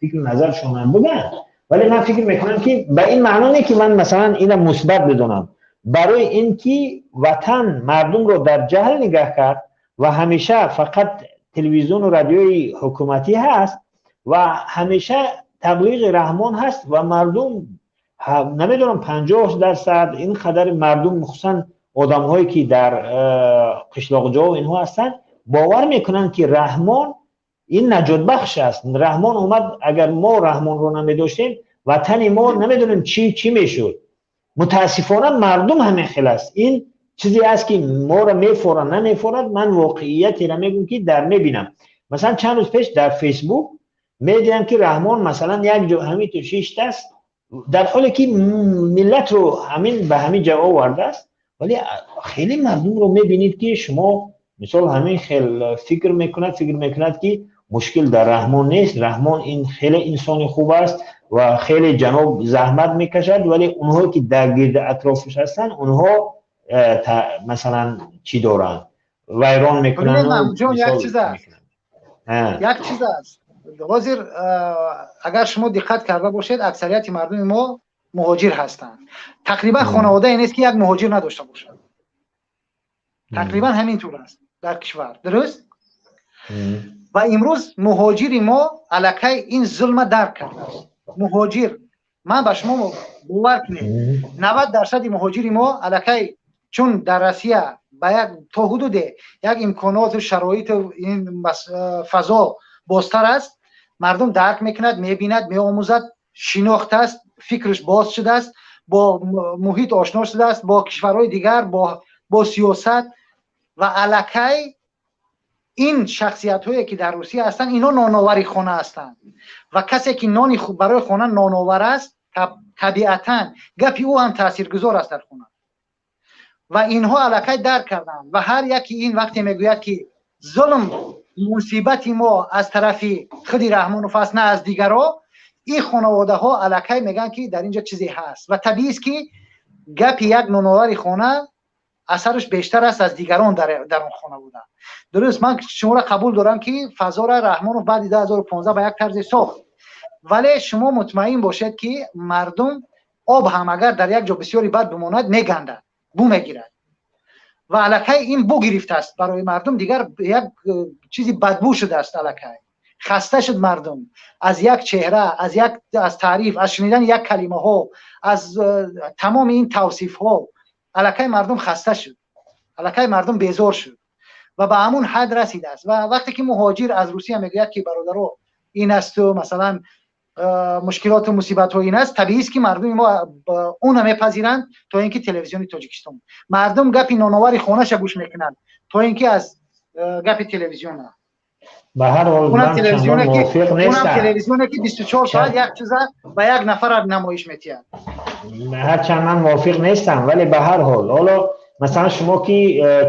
فکر نظرشون بگن، ولی من فکر میکنم که به این معنی نه که من مثلا اینو مثبت بدونم. برای اینکه وطن مردم رو در جهل نگاه کرد و همیشه فقط تلویزیون و رادیوی حکومتی هست و همیشه تبلیغ رحمان هست و مردم نمیدونم 50% این قدر مردم مخصوصا آدم هایی که در قشلاق جا و اینها هستن باور میکنن که رحمان این نجات بخش است. رحمان اومد، اگر ما رحمان رو نمیداشتیم وطن ما نمیدونیم چی میشد. متاسفانه مردم همین خیلی است. این چیزی است که ما رو میفورن نمیفورد. من واقعیتی را میگم که در میبینم. مثلا چند روز پیش در فیسبوک میدیدم که رحمان مثلا یک جو همین تو 6 دست، در حالی که ملت رو همین به همین جا آورده است، ولی خیلی مردم رو میبینید که شما مثال همین خیلی فکر میکند که مشکل در رحمان نیست. رحمان این خیلی انسان خوب است و خیلی جناب زحمت میکشد، ولی اونهایی که در گرد اطرافش هستن اونها مثلا چی دارن ویران میکنن و یک چیز است وزیر، اگر شما دقت کرده باشید اکثریت مردم ما مهاجر هستند. تقریبا خانواده این است که یک مهاجر نداشته باشد. تقریبا همینطور است در کشور، درست؟ و امروز مهاجری ما علاقه این ظلم درک کرده است. مهاجر، من به شما باور کنید 90% مهاجری ما علاقه، چون در روسیه با یک تا حدود یک امکانات و شرایط و این فضا بازتر است، مردم درک میکند، میبیند، میآموزد، شناخته است، فکرش باز شده است، با محیط آشنا شده است، با کشورهای دیگر، با سیاست و علاقه این شخصیت هایی که در روسیه هستند اینا نانآوری خانه هستند و کسی که نانی خوب برای خانه نانآور است طبیعتاً گپی او هم تاثیرگذار است در خانه و اینها علاقه درک کردند و هر یکی این وقتی میگوید که ظلم مصیبت ما از طرف خودی رحمان و فضل نه از دیگرها، این خانواده ها علاقه میگن که در اینجا چیزی هست و طبیعی است که گپ یک نانآوری خانه اثرش بیشتر است از دیگران در اون خانه بودن. درست، من شما را قبول دارم که فضا را رحمان و بعد 2015 به یک طرز ساخت، ولی شما مطمئن باشید که مردم آب هم اگر در یک جا بسیاری بد بماند میگندد، بو میگیرد و علاقه این بو گرفته است برای مردم، دیگر یک چیزی بدبو شده است. علاقه خسته شد مردم از یک چهره، از تعریف، از شنیدن یک کلمه ها، از تمام این توصیف ها. علاقه مردم خسته شد، علاقه مردم بیزار شد و به همون حد رسیده است. و وقتی که مهاجر از روسیه میگوید که برادرو این است و مثلا مشکلات و مصیبت ها این است، طبیعی است که مردم ما اون هم میپذیرند تا اینکه تلویزیون تاجیکستان مردم گپی نانآوری خونه‌ش گوش میکنند تا اینکه از گپ تلویزیون به هر حال من چندان موافق نیستم. اونم تلویزیونی که 24 ساعت یک چیز و یک نفر نمایش میتید. هرچند من موافق نیستم، ولی به هر حال حالا مثلا شما که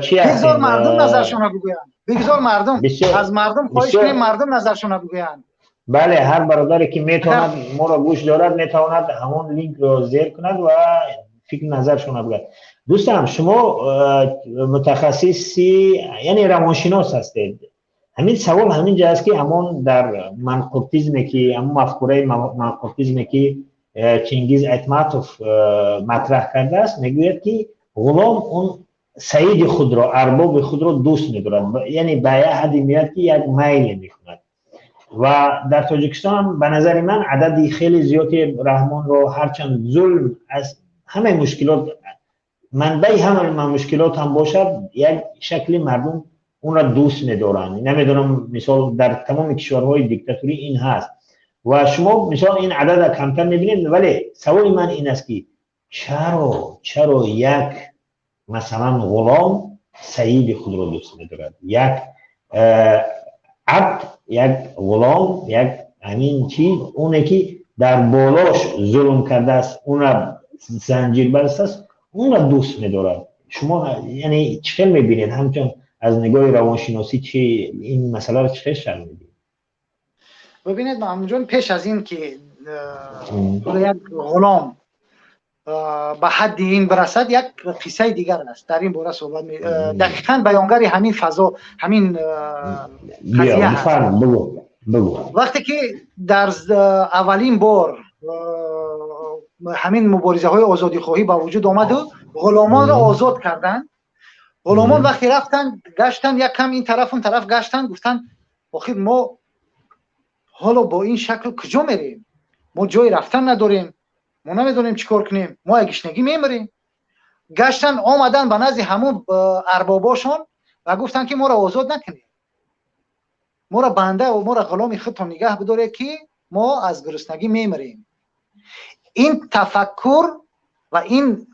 چی هستین؟ بگذار مردم نظرشون بگویند. بگذار مردم از مردم خواهش کنیم مردم نظرشون بگویند. بله، هر برادری که میتواند ما را گوش دارد میتواند همون لینک رو زیر کند و فکر نظرشون بگوید. دوستان شما متخصصی یعنی روانشناس هستید. همین سوال همین جا است که همون در منقورتیزمی که همون مفکوره منقورتیزمی که چنگیز ایتماتوف مطرح کرده است، میگوید که غلام اون سید خود را، ارباب خود را دوست می‌دارد، یعنی به یه حدی میاد که یک میل می‌کند. و در تاجیکستان به نظر من عددی خیلی زیادی رحمان را، هرچند ظلم از همه مشکلات، منبع همه مشکلات هم باشد، یک شکلی مردم اون را دوست می‌دارند. نمیدونم مثال در تمام کشورهای دیکتاتوری این هست و شما مثلا این عدد کمتر می‌بینید، ولی سوال من این است که چرا یک مثلا غلام سید خود را دوست می‌دارد؟ یک عبد، یک غلام، یک همین چیز اونه که در بالاش ظلم کرده است، اون را زنجیر بسته است، اون را دوست می‌دارد. شما یعنی چه می‌بینید؟ همچنان از نگاه روانشناسی چه این مسئله را چه شرح می‌دید؟ ببینید محمود جان، پیش از این که یک غلام به حد این برسد، یک قصه دیگر است در این باره صحبت دقیقاً بیانگر همین فضا، همین قضیه هست. بگو. وقتی که در اولین بار همین مبارزه های آزادی خواهی با وجود آمد و غلامان را آزاد کردن، غلامان وقتی رفتن گشتن یک کم این طرف اون طرف گشتن، گفتن آخه ما حالا با این شکل کجا میریم؟ ما جای رفتن نداریم، ما نمیدونیم چیکار کنیم، ما گشنگی میمیریم. گشتن آمدن به نزد همون ارباباشون و گفتن که ما را آزاد نکنید، ما را بنده و ما را غلام خودتون نگه بداره که ما از گرسنگی میمیریم. این تفکر و این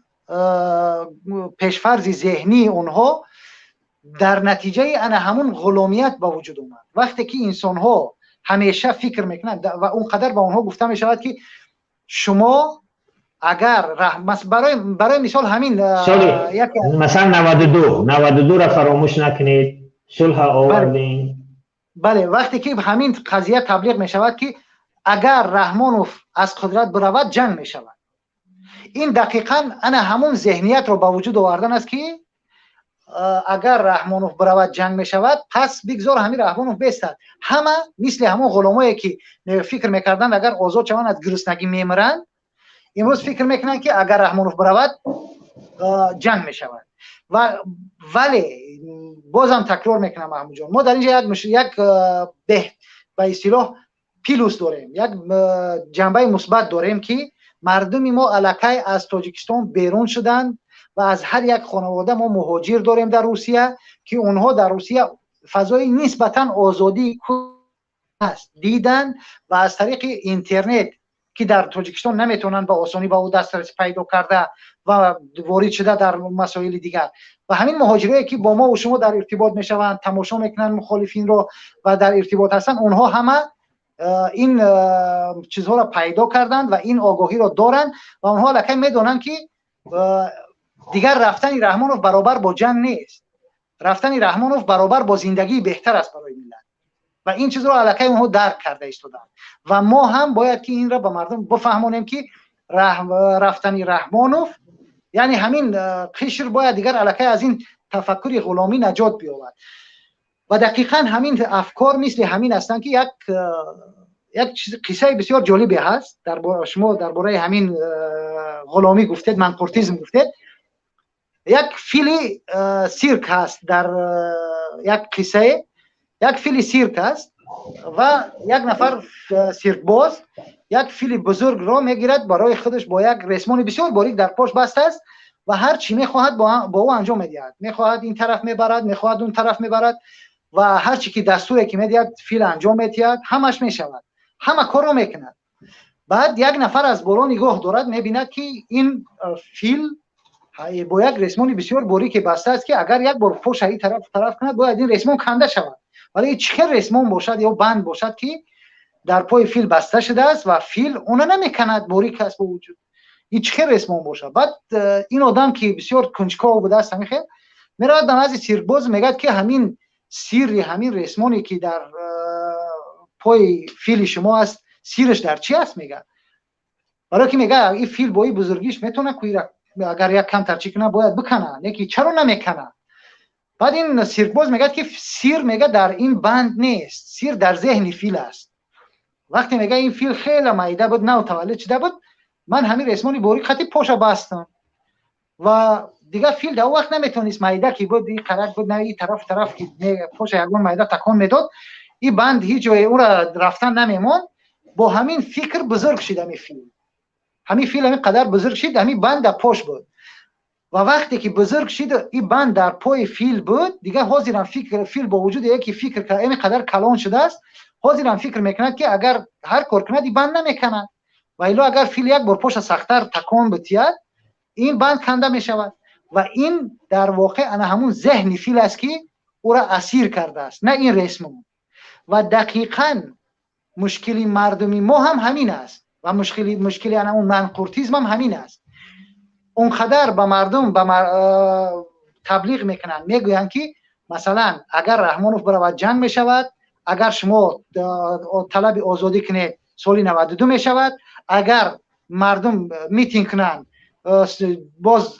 پیشفرض ذهنی اونها در نتیجه انا همون غلامیت با وجود اومد. وقتی که انسان ها همیشه فکر میکنند و اونقدر به اونها گفته میشود که شما اگر برای مثال همین مثلا 92 را فراموش نکنید، صلح آوردین. بله، وقتی که همین قضیه تبلیغ میشود که اگر رحمانوف از قدرت برود جنگ میشود، این دقیقاً انا همون ذهنیت رو با وجود آوردن است که اگر رحمانوف برود جنگ میشود، پس بگذار همین رحمانوف بیستد. همه مثل همون غلامایی که فکر میکردن اگر آزاد شوند از گرسنگی میمیرند، امروز فکر میکنن که اگر رحمانوف برود جنگ میشود. ولی بازم تکرار میکنم محمود جان، ما در اینجا یک به اصطلاح پیلوس داریم، یک جنبه مثبت داریم که مردم ما الکی از تاجیکستان بیرون شدن و از هر یک خانواده ما مهاجر داریم در روسیه که اونها در روسیه فضای نسبتا آزادی است دیدن و از طریق اینترنت که در تاجیکستان نمیتونن با آسانی با او دسترسی پیدا کرده و وارد شده در مسائل دیگر، و همین مهاجرایی که با ما و شما در ارتباط میشوند، تماشا میکنن مخالفین رو و در ارتباط هستن، اونها همه این چیزها را پیدا کردن و این آگاهی را دارن و اونها لکه میدونن که دیگر رفتن رحمانوف برابر با جنگ نیست، رفتن رحمانوف برابر با زندگی بهتر است برای ملت و این چیز را الکی اونها درک کرده ایستادن و ما هم باید که این را به مردم بفهمونیم که رفتن رحمانوف یعنی همین قشر باید دیگر الکی از این تفکر غلامی نجات بیابد. و دقیقاً همین افکار مثل همین هستند که یک قصه بسیار جالبی هست شما درباره همین غلامی گفتید، منقورتیزم گفتید. یک فیل سیرک هست در یک قصه، یک فیل سیرک هست و یک نفر سیرک باز یک فیل بزرگ را میگیرد، برای خودش با یک ریسمان بسیار باریک در پاش بسته است و هر چی میخواهد با او انجام میدهد، میخواهد این طرف میبرد، میخواهد اون طرف میبرد و هر چی که دستوری که میدهد فیل انجام میدهد، همش میشود، همه کار رو میکند. بعد یک نفر از بالا نگاه دارد، میبیند که این فیل با یک ریسمان بسیار باریک بسته است که اگر یک بار پاش این طرف کند باید این ریسمان کنده شود، ولی چه ریسمان باشد یا بند باشد که در پای فیل بسته شده است و فیل اون نمیکند، باریک است با وجود این چه ریسمان باشد. بعد این آدم که بسیار کنجکاو بوده است همیشه میرود به نزد سیرکباز، میگه که همین سیر همین ریسمانی که در پای فیل شما است سیرش در چی است؟ میگه برای که میگه این فیل با این بزرگیش میتونه اگر یک کم ترچی کنه باید بکنه، نکی چرا نمیکنه؟ بعد این سیرکباز میگه که سیر میگه در این بند نیست، سیر در ذهن فیل است. وقتی میگه این فیل خیلی مایده بود، نو تولد شده بود، من همین ریسمانی باریک خطی پاشو بستم و دیگه فیل در وقت نمیتونست مایده که بود این قرق بود، نه این طرف که پاش یگون مایده تکان میداد، این بند هیچ جای اون را رفتن نمیمون. با همین فکر بزرگ شد همین فیل، همین فیل همین قدر بزرگ شد، همین بند در پاش بود و وقتی که بزرگ شد این بند در پای فیل بود، دیگه حاضرن فکر فیل با وجود یکی فکر که این قدر کلان شده است، حاضرن فکر میکند که اگر هر کار کند این بند نمیکند و الا اگر فیل یک بار پاش سخت‌تر تکان بتید این بند کنده میشود و این در واقع انا همون ذهن فیل است که او را اسیر کرده است، نه این رسم. و دقیقاً مشکلی مردمی ما هم همین است و مشکلی انا اون منقورتیزم هم همین است. اونقدر به مردم تبلیغ میکنن، میگوین که مثلا اگر رحمانوف برود جنگ میشود، اگر شما طلب آزادی کنید سال 92 میشود، اگر مردم میتینگ کنند باز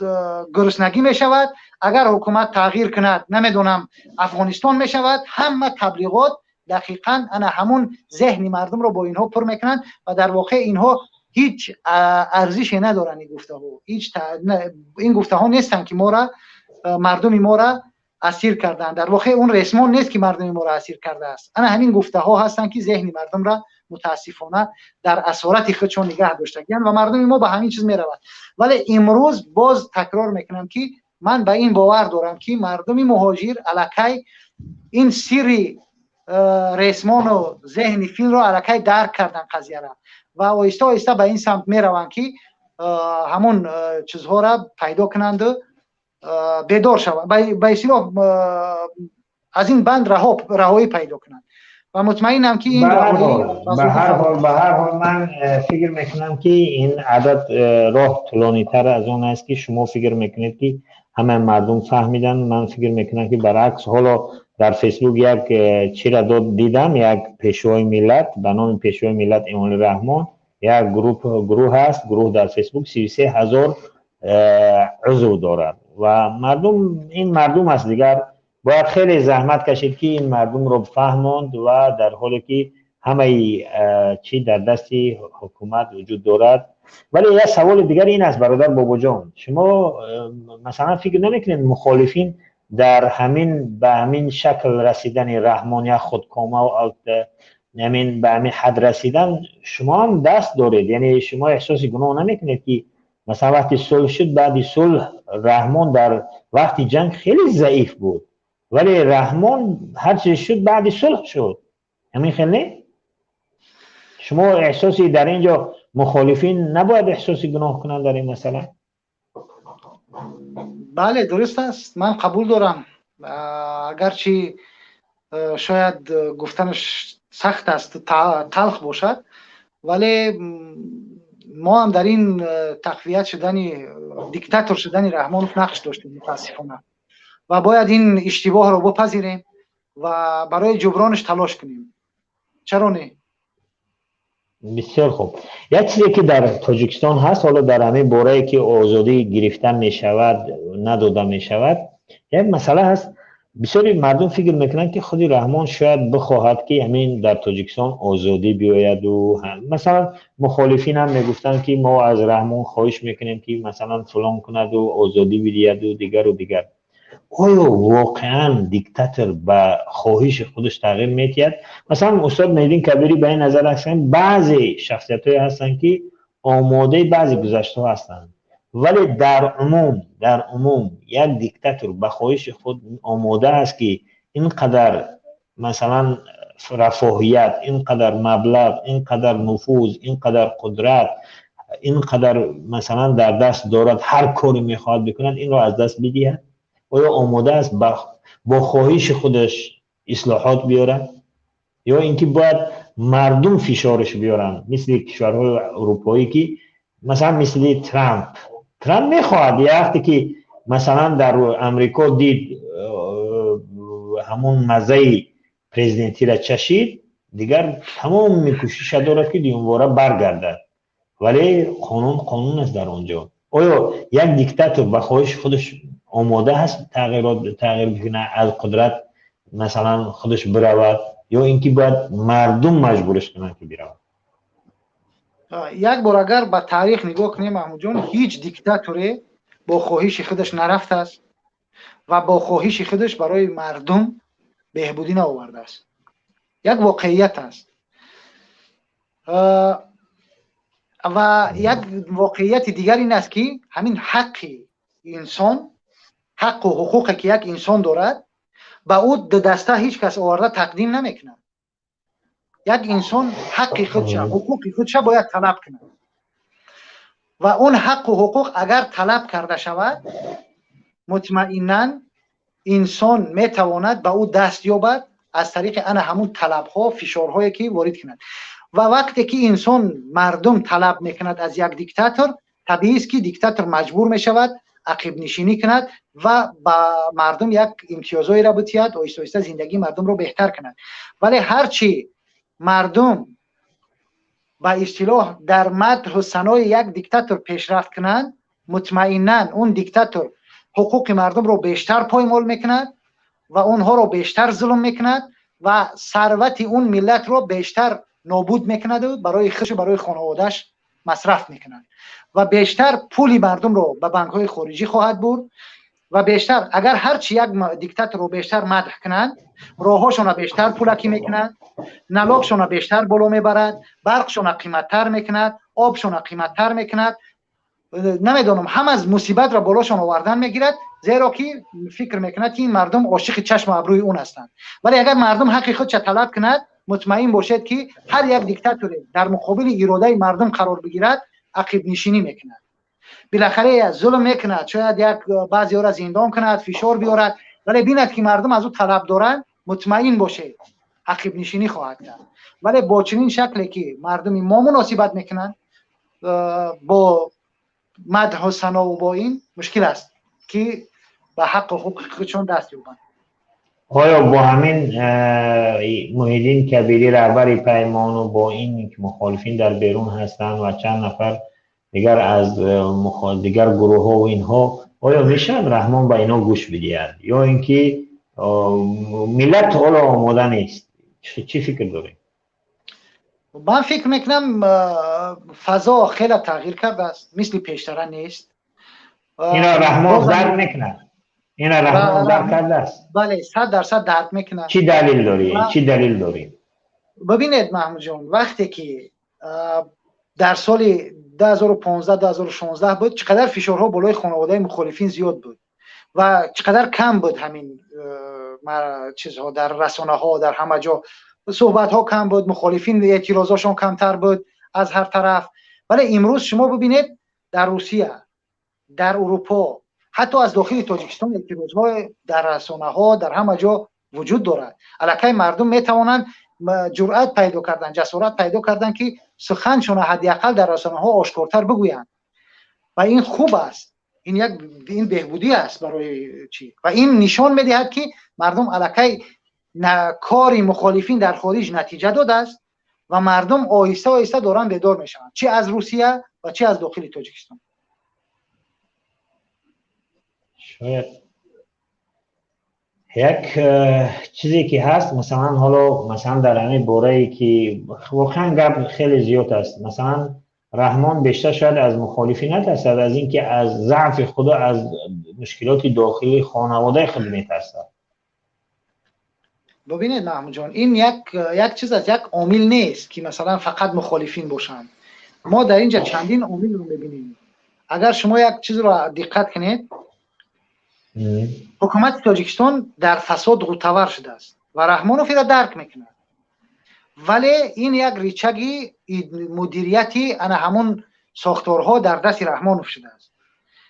گرسنگی میشود، اگر حکومت تغییر کند نمیدونم افغانستان میشود. همه تبلیغات دقیقاً انا همون ذهن مردم رو با اینها پر میکنن و در واقع اینها هیچ ارزشی ندارن. این گفته ها نیستن که ما را مردم ما را اسیر کردن، در واقع اون رسمان نیست که مردم ما را اسیر کرده است، انا همین گفته ها هستن که ذهن مردم را متاسفانه در اسارت خودشون نگه داشتگیان و مردم ما به همین چیز میرود. ولی امروز باز تکرار میکنم که من به این باور دارم که مردم مهاجر الکی این سری ریسمان و ذهن فیل رو الکی درک کردن قضیه را و آهسته آهسته به این سمت میروند که همون چیزها را پیدا کنند و بیدار شوند، به اصطلاح از این بند رهایی پیدا کنند و مطمئنم که این به هر حال من فکر میکنم که این عدد راه طولانی تر از اون است که شما فکر میکنید که همه مردم فهمیدن. من فکر میکنم که برعکس، حالا در فیسبوک یک چیزا دیدم، یک پیشوای ملت به نام پیشوای ملت ایمان رحمان یک گروه هست، گروه در فیسبوک 33,000 عضو دارد و این مردم است دیگر باید خیلی زحمت کشید که این مردم رو فهموند و در حالی که همه چی در دست حکومت وجود دارد. ولی یک سوال دیگر این است برادر بابا جان، شما مثلا فکر نمیکنید مخالفین در به همین شکل رسیدن رحمان یا خودکامه و همین به همین حد رسیدن شما هم دست دارید؟ یعنی شما احساس گناه نمیکنید که مثلا وقتی صلح شد، بعد صلح رحمان در وقتی جنگ خیلی ضعیف بود ولی رحمان هر چیز شد بعد صلح شد، همین خیلی شما احساسی در اینجا مخالفین نباید احساسی گناه کنند در این مسئله؟ بله درست است، من قبول دارم، اگرچه شاید گفتنش سخت است، تلخ باشد، ولی ما هم در این تقویت شدن دیکتاتور شدن رحمانوف نقش داشتیم متاسفانه و باید این اشتباه رو بپذیریم و برای جبرانش تلاش کنیم. چرا نه؟ بسیار خوب. یک چیزی که در تاجیکستان هست، حالا در همین باره که آزادی گرفتن می شود نداده می شود، یک مسئله هست. بسیاری مردم فکر میکنن که خود رحمان شاید بخواهد که همین در تاجیکستان آزادی بیاید و مثلا مخالفین هم میگفتن که ما از رحمان خواهش میکنیم که مثلا فلان کند و آزادی بدهد و دیگر و دیگر. آیا واقعا دیکتاتور به خواهش خودش تغییر میتید؟ مثلا استاد میدین کبیری به این نظر هستن بعضی شخصیت های هستن که آماده بعضی گذشته هستن، ولی در عموم یک دیکتاتور به خواهش خود آماده است که اینقدر مثلا رفاهیت، اینقدر مبلغ، اینقدر نفوذ، اینقدر قدرت، اینقدر مثلا در دست دارد هر کاری میخواد بکند این را از دست بدهد؟ آیا آماده است با خواهش خودش اصلاحات بیاره یا اینکه باید مردم فشارش بیارن مثل کشورهای اروپایی که مثلا مثل ترامپ میخواد یه وقتی که مثلا در امریکا دید همون مزه پرزیدنتی را چشید دیگر تمام میکوشش دارد که دیونواره برگردد، ولی قانون است در اونجا. آیا یک دیکتاتور به خواهش خودش آماده هست تغییر بکنه از قدرت مثلا خودش برود یا اینکه باید مردم مجبورش کنن که برود؟ یک بار اگر به تاریخ نگاه کنیم محمود جان، هیچ دیکتاتوری با خواهش خودش نرفته است و با خواهش خودش برای مردم بهبودی نآورده است. یک واقعیت است و یک واقعیت دیگر این است که همین حق انسان، حق و حقوقی که یک انسان دارد به او دسته هیچ کس آورده تقدیم نمیکنه. یک انسان حق خودش، حقوق خودش باید طلب کنه و اون حق و حقوق اگر طلب کرده شود مطمئنا انسان میتواند به او دست یابد از طریق همون طلبها، فشارهایی که وارد کند. و وقتی که انسان مردم طلب میکند از یک دیکتاتور، طبیعی است که دیکتاتور مجبور میشود عقب نشینی کند و با مردم یک امتیازهای را بتید، آهسته آهسته زندگی مردم رو بهتر کند. ولی هرچی مردم با اصطلاح در مدح و ثنای یک دیکتاتور پیشرفت کنند، مطمئنا اون دیکتاتور حقوق مردم رو بیشتر پایمال میکند و اونها رو بیشتر ظلم میکند و ثروت اون ملت رو بیشتر نابود میکند و برای خودش و برای خانواده‌اش مصرف میکند و بیشتر پولی مردم رو به بانک‌های خارجی خواهد برد و بیشتر اگر هر چی یک دیکتاتور رو بیشتر مدح کنند، راهاشون رو بیشتر پولکی میکنند، نلاکشون رو بیشتر بالا میبرد، برقشون رو قیمتتر میکند، آبشون رو قیمتتر میکند، نمیدونم هم از مصیبت را بالاشون آوردن میگیرد، زیرا که فکر میکند که این مردم عاشق چشم و ابروی اون هستند. ولی اگر مردم حق خودش طلب کند، مطمئن باشد که هر یک دیکتاتور در مقابل اراده مردم قرار بگیرد، عقب نشینی میکند، بالاخره ظلم میکند، شاید یک بعضی ها را زندان کند، فشار بیارد، ولی بیند که مردم از او طلب دارند، مطمئن باشه عقب نشینی خواهد کرد. ولی با چنین شکلی که مردم ما مناسبت میکنند با مدح و ثنا و با این، مشکل است که به حق و حقوق خودشون دست یابند. آیا با همین محیدین کبیری رهبر پیمان و با این مخالفین در بیرون هستند و چند نفر دیگر از دیگر گروه ها و اینها، آیا میشه رحمان به اینا گوش بدهد یا اینکه ملت حالا آماده نیست؟ چی فکر دارید؟ من فکر میکنم فضا خیلی تغییر کرده است، مثل پیشتر نیست. اینا رحمان درک میکنه؟ اینا رحمان درک کرده است؟ بله 100% درک میکنه. چی دلیل داری؟ چی دلیل داری؟ ببینید محمود جان، وقتی که در سال 2015-2016 بود، چقدر فشارها بالای خانواده مخالفین زیاد بود و چقدر کم بود همین چیزها در رسانه ها، در همه جا صحبت ها کم بود، مخالفین اعتراضاشون کمتر بود از هر طرف. ولی امروز شما ببینید در روسیه، در اروپا، حتی از داخل تاجیکستان اعتراض ها در رسانه ها در همه جا وجود دارد. الکی مردم میتوانند جرأت پیدا کردن، جسارت پیدا کردن که سخنشون حداقل در رسانه ها آشکارتر بگویند و این خوب است. این بهبودی است برای چی؟ و این نشان میدهد که مردم الکی کاری مخالفین در خارج نتیجه داده است و مردم آهسته آهسته دارن بیدار میشن، چه از روسیه و چه از داخل تاجیکستان. شاید یک چیزی که هست، مثلا در همین باره‌ای که واقعا گپ خیلی زیاد است، مثلا رحمان بیشتر شاید از مخالفی نترسد، از اینکه از ضعف خدا، از مشکلات داخلی خانواده خود میترسد. ببینید محمود جان، این یک چیز از یک عامل نیست که مثلا فقط مخالفین باشند. ما در اینجا چندین عامل رو میبینیم. اگر شما یک چیز رو دقت کنید، حکومت تاجیکستان در فساد غوطه‌ور شده است و رحمانوف را درک میکنه، ولی این یک ریچگی مدیریتی انا همون ساختارها در دست رحمانوف شده است.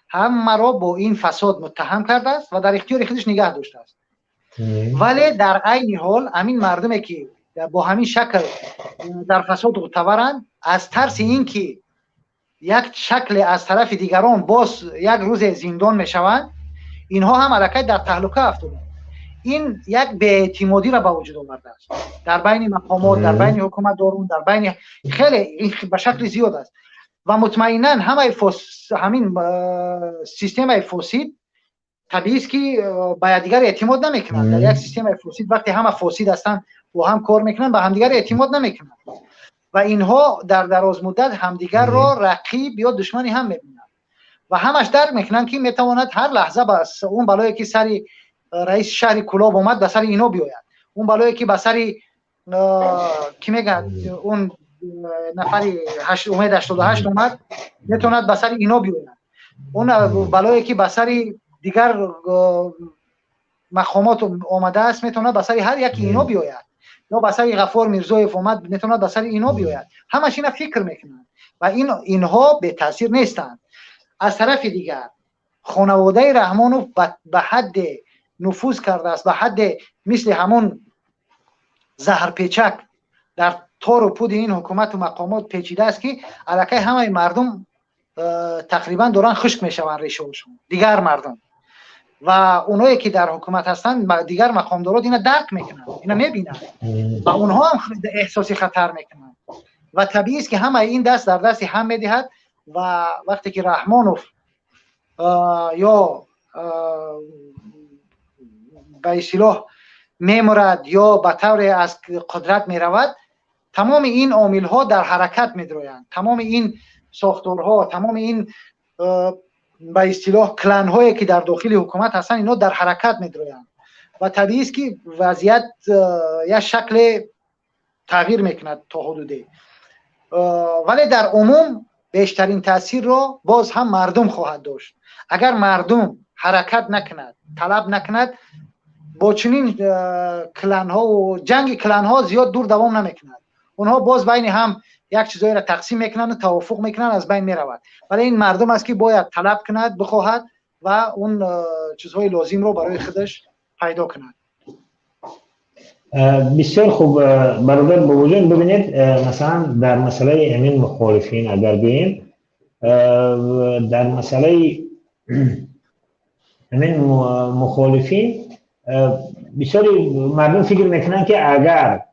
همه را با این فساد متهم کرده است و در اختیار خودش نگه داشته است. ولی در عین حال همین مردمی که با همین شکل در فساد غوطه‌ورند، از ترس اینکه یک شکل از طرف دیگران باز یک روز زندان میشوند، اینها هم الکی در تهلکه افتادند. این یک بی‌اعتمادی را به وجود آورده است در بین مقامات، در بین حکومت دارون، در بین خیلی به شکل زیاد است و مطمئنا همین سیستم فاسد طبیعی است که به دیگر اعتماد نمیکنند. در یک سیستم فاسد وقتی همه فاسد هستند و هم کار میکنند، به همدیگر اعتماد نمیکنند و اینها در دراز مدت همدیگر را رقیب یا دشمنی هم میبینند و همش درک میکنند که میتواند هر لحظه بس اون بلایی که سر رئیس شهر کلاب اومد به سر اینا بیاید، اون بلایی که به سر کی میگن اون نفری امید 88 اومد میتواند به سر اینا بیاید، اون بلایی که به سر دیگر مقامات اومده است میتواند به سر هر یکی اینا بیاید، یا به سر غفار میرزایف اومد میتواند به سر اینا بیاید. همش اینا فکر میکنند و اینها به تاثیر نیستند. از طرف دیگر خانواده رحمانوف به حد نفوذ کرده است، به حد مثل همون زهر پیچک در تار و پود این حکومت و مقامات پیچیده است که الکی همه مردم تقریبا دارن خشک میشوند ریشه هاشون. دیگر مردم و اونایی که در حکومت هستند، دیگر مقامدارات اینا درک میکنن، اینا میبینن و اونها هم احساس خطر میکنن و طبیعی است که همه این دست در دست هم میدهد و وقتی که رحمانوف یا به اصطلاح میمرد یا به طور از قدرت میرود، تمام این عامل ها در حرکت میدرویند، تمام این ساختارها، تمام این به اصطلاح کلان هایی که در داخل حکومت هستن اینا در حرکت میدرویند و طبیعی است که وضعیت یک شکل تغییر میکند تا حدودی، ولی در عموم بیشترین تاثیر را باز هم مردم خواهد داشت. اگر مردم حرکت نکند، طلب نکند، با چنین کلان ها و جنگ کلان ها زیاد دور دوام نمیکند. اونها باز بین هم یک چیزایی را تقسیم میکنن و توافق میکنن، از بین میرود. ولی این مردم است که باید طلب کند، بخواهد و اون چیزهای لازم رو برای خودش پیدا کند. بسیار خوب برادر بوجان. ببینید مثلا در مسئله همین مخالفین اگر بیم، در مسئله همین مخالفین بسیاری مردم فکر میکنن که اگر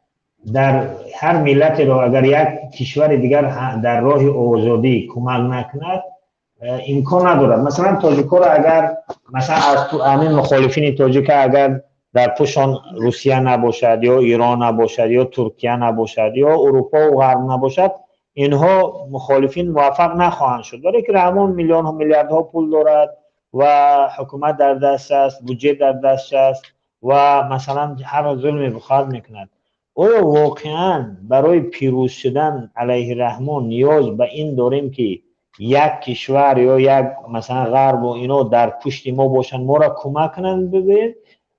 در هر ملت رو اگر یک کشور دیگر در راه آزادی کمک نکند امکان ندارد. مثلا تاجیک‌ها رو اگر مثلا از همین مخالفین تاجیک اگر در پشان روسیه نباشد یا ایران نباشد یا ترکیه نباشد یا اروپا و غرب نباشد، اینها مخالفین موفق نخواهند شد. برای که رحمان میلیون ها میلیاردها پول دارد و حکومت در دست است، بودجه در دست است و مثلا هر ظلمی بخواد میکند. آیا واقعا برای پیروز شدن علیه رحمان نیاز به این داریم که یک کشور یا یک مثلا غرب و اینا در پشت ما باشن ما را کمک کنند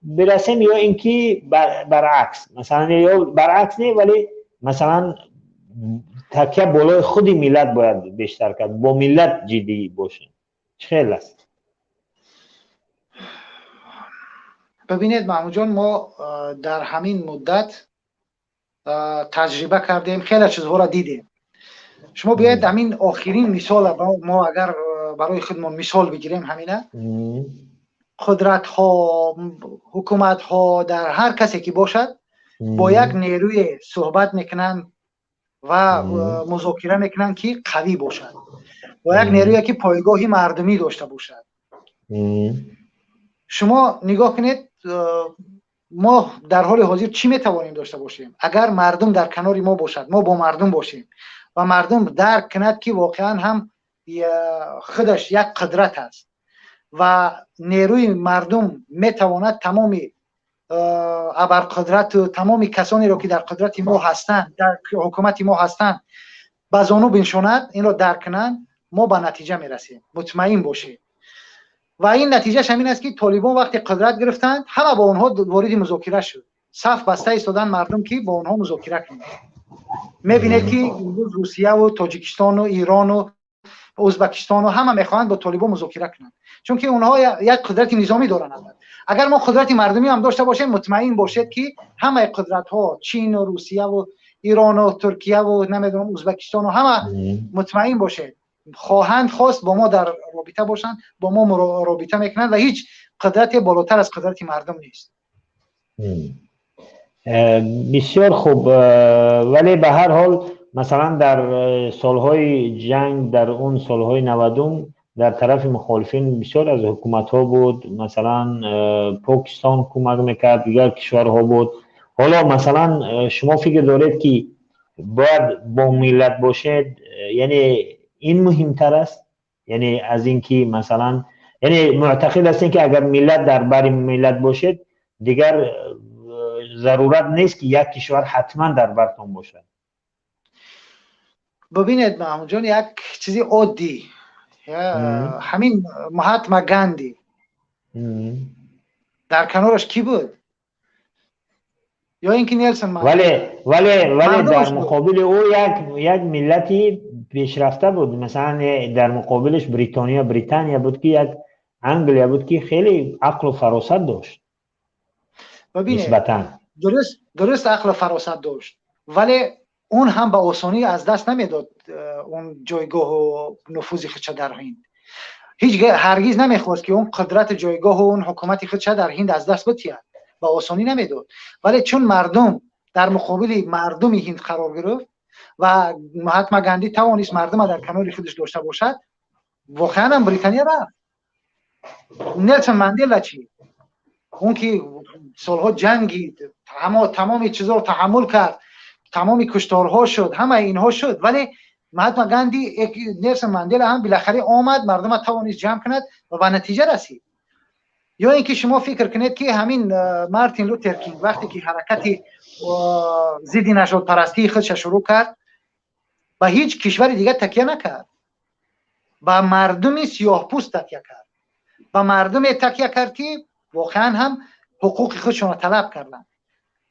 برسیم، یا اینکه برعکس مثلا، یا برعکس نه ولی مثلا تکیه بالای خودی ملت باید بیشتر کرد، با ملت جدی باشیم؟ خیلی است. ببینید محمود جان، ما در همین مدت تجربه کردیم، خیلی چیزها را دیدیم. شما بیاید همین آخرین مثال ما اگر برای خودمون مثال بگیریم، همینه قدرت ها، حکومت ها، در هر کسی که باشد با یک نیروی صحبت میکنن و مذاکره میکنن که قوی باشد، با یک نیروی که پایگاهی مردمی داشته باشد. شما نگاه کنید ما در حال حاضر چی میتوانیم داشته باشیم اگر مردم در کنار ما باشد، ما با مردم باشیم و مردم درک کند که واقعا هم خودش یک قدرت است و نیروی مردم میتواند تمام ابرقدرت و تمام کسانی را که در قدرت ما هستند، در حکومت ما هستند، به زانو بنشاند، این را درک کنند، ما به نتیجه میرسیم. مطمئن باشید. و این نتیجهش همین است که طالبان وقتی قدرت گرفتند همه با اونها وارد مذاکره شد، صف بسته ایستادن مردم که با اونها مذاکره کنند. میبینید که امروز روسیه و تاجیکستان و ایران و ازبکستان و همه میخواهند با طالبان مذاکره کنند، چون که اونها یک قدرت نظامی دارند. اگر ما قدرت مردمی هم داشته باشیم، مطمئن باشید که همه قدرت ها، چین و روسیه و ایران و ترکیه و نمیدونم ازبکستان و همه مطمئن باشید خواهند خواست با ما در رابطه باشند، با ما رابطه میکنند و هیچ قدرت بالاتر از قدرت مردم نیست. بسیار خوب. ولی به هر حال مثلا در سالهای جنگ، در اون سالهای 90 در طرف مخالفین بسیار از حکومت ها بود، مثلا پاکستان کمک میکرد، دیگر کشورها بود. حالا مثلا شما فکر دارید که باید با ملت باشید، یعنی این مهمتر است، یعنی از اینکه مثلا یعنی معتقد هستین که اگر ملت در بر ملت باشید دیگر ضرورت نیست که یک کشور حتما در برتون باشد؟ ببینید محمود جان، یک چیزی عادی، همین مهاتما گاندی در کنارش کی بود؟ یا اینکه نیلسون ماندلا؟ ولی در مقابل او یک ملتی پیشرفته بود. مثلا در مقابلش بریتانیا بود که یک انگلیا بود که خیلی عقل و فراست داشت. ببینید درست عقل و فراست داشت، ولی اون هم به آسانی از دست نمیداد اون جایگاه و نفوذ خودش در هند. هرگز نمیخواست که اون قدرت جایگاه و اون حکومت خودش در هند از دست بتید، به آسانی نمیداد. ولی چون مردم در مقابل مردم هند قرار گرفت و مهاتما گاندی توانست مردم در کنار خودش داشته باشد، واقعا هم بریتانیا رفت. نیلسون ماندلا چی؟ اون که سالها جنگید، تمام چیزا رو تحمل کرد، تمام کشتارها شد، همه اینها شد، ولی مهاتما گاندی، نلسون ماندلا هم بالاخره آمد، مردم توانست جمع کند و به نتیجه رسید. یا اینکه شما فکر کنید که همین مارتین لوتر کینگ وقتی که حرکت ضد نژاد پرستی خودش شروع کرد، به هیچ کشور دیگه تکیه نکرد، به مردم سیاه پوست تکیه کرد، به مردم تکیه کرد که واقعا هم حقوق خودشون طلب کردن.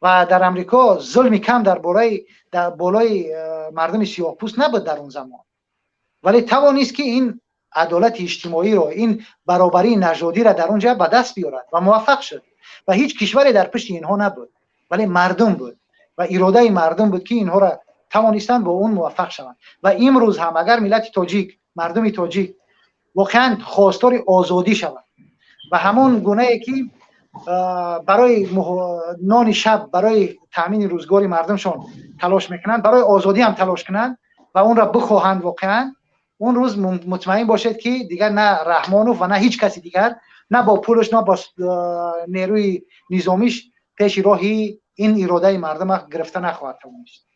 و در امریکا ظلم کم در بالای مردم سیاه پوست نبود در اون زمان، ولی توانست که این عدالت اجتماعی رو، این برابری نژادی را در اونجا به دست بیارد و موفق شد. و هیچ کشوری در پشت اینها نبود، ولی مردم بود و اراده مردم بود که اینها را توانستن با اون موفق شوند. و امروز هم اگر ملت تاجیک، مردم تاجیک واقعا خواستار آزادی شوند و همون گونه‌ای که برای نان شب، برای تامین روزگار مردمشون تلاش میکنند، برای آزادی هم تلاش کنند و اون را بخواهند، واقعا اون روز مطمئن باشید که دیگر نه رحمانوف و نه هیچ کسی دیگر، نه با پولش نه با نیروی نظامیش پیش راهی این اراده مردم گرفته نخواهد توانست.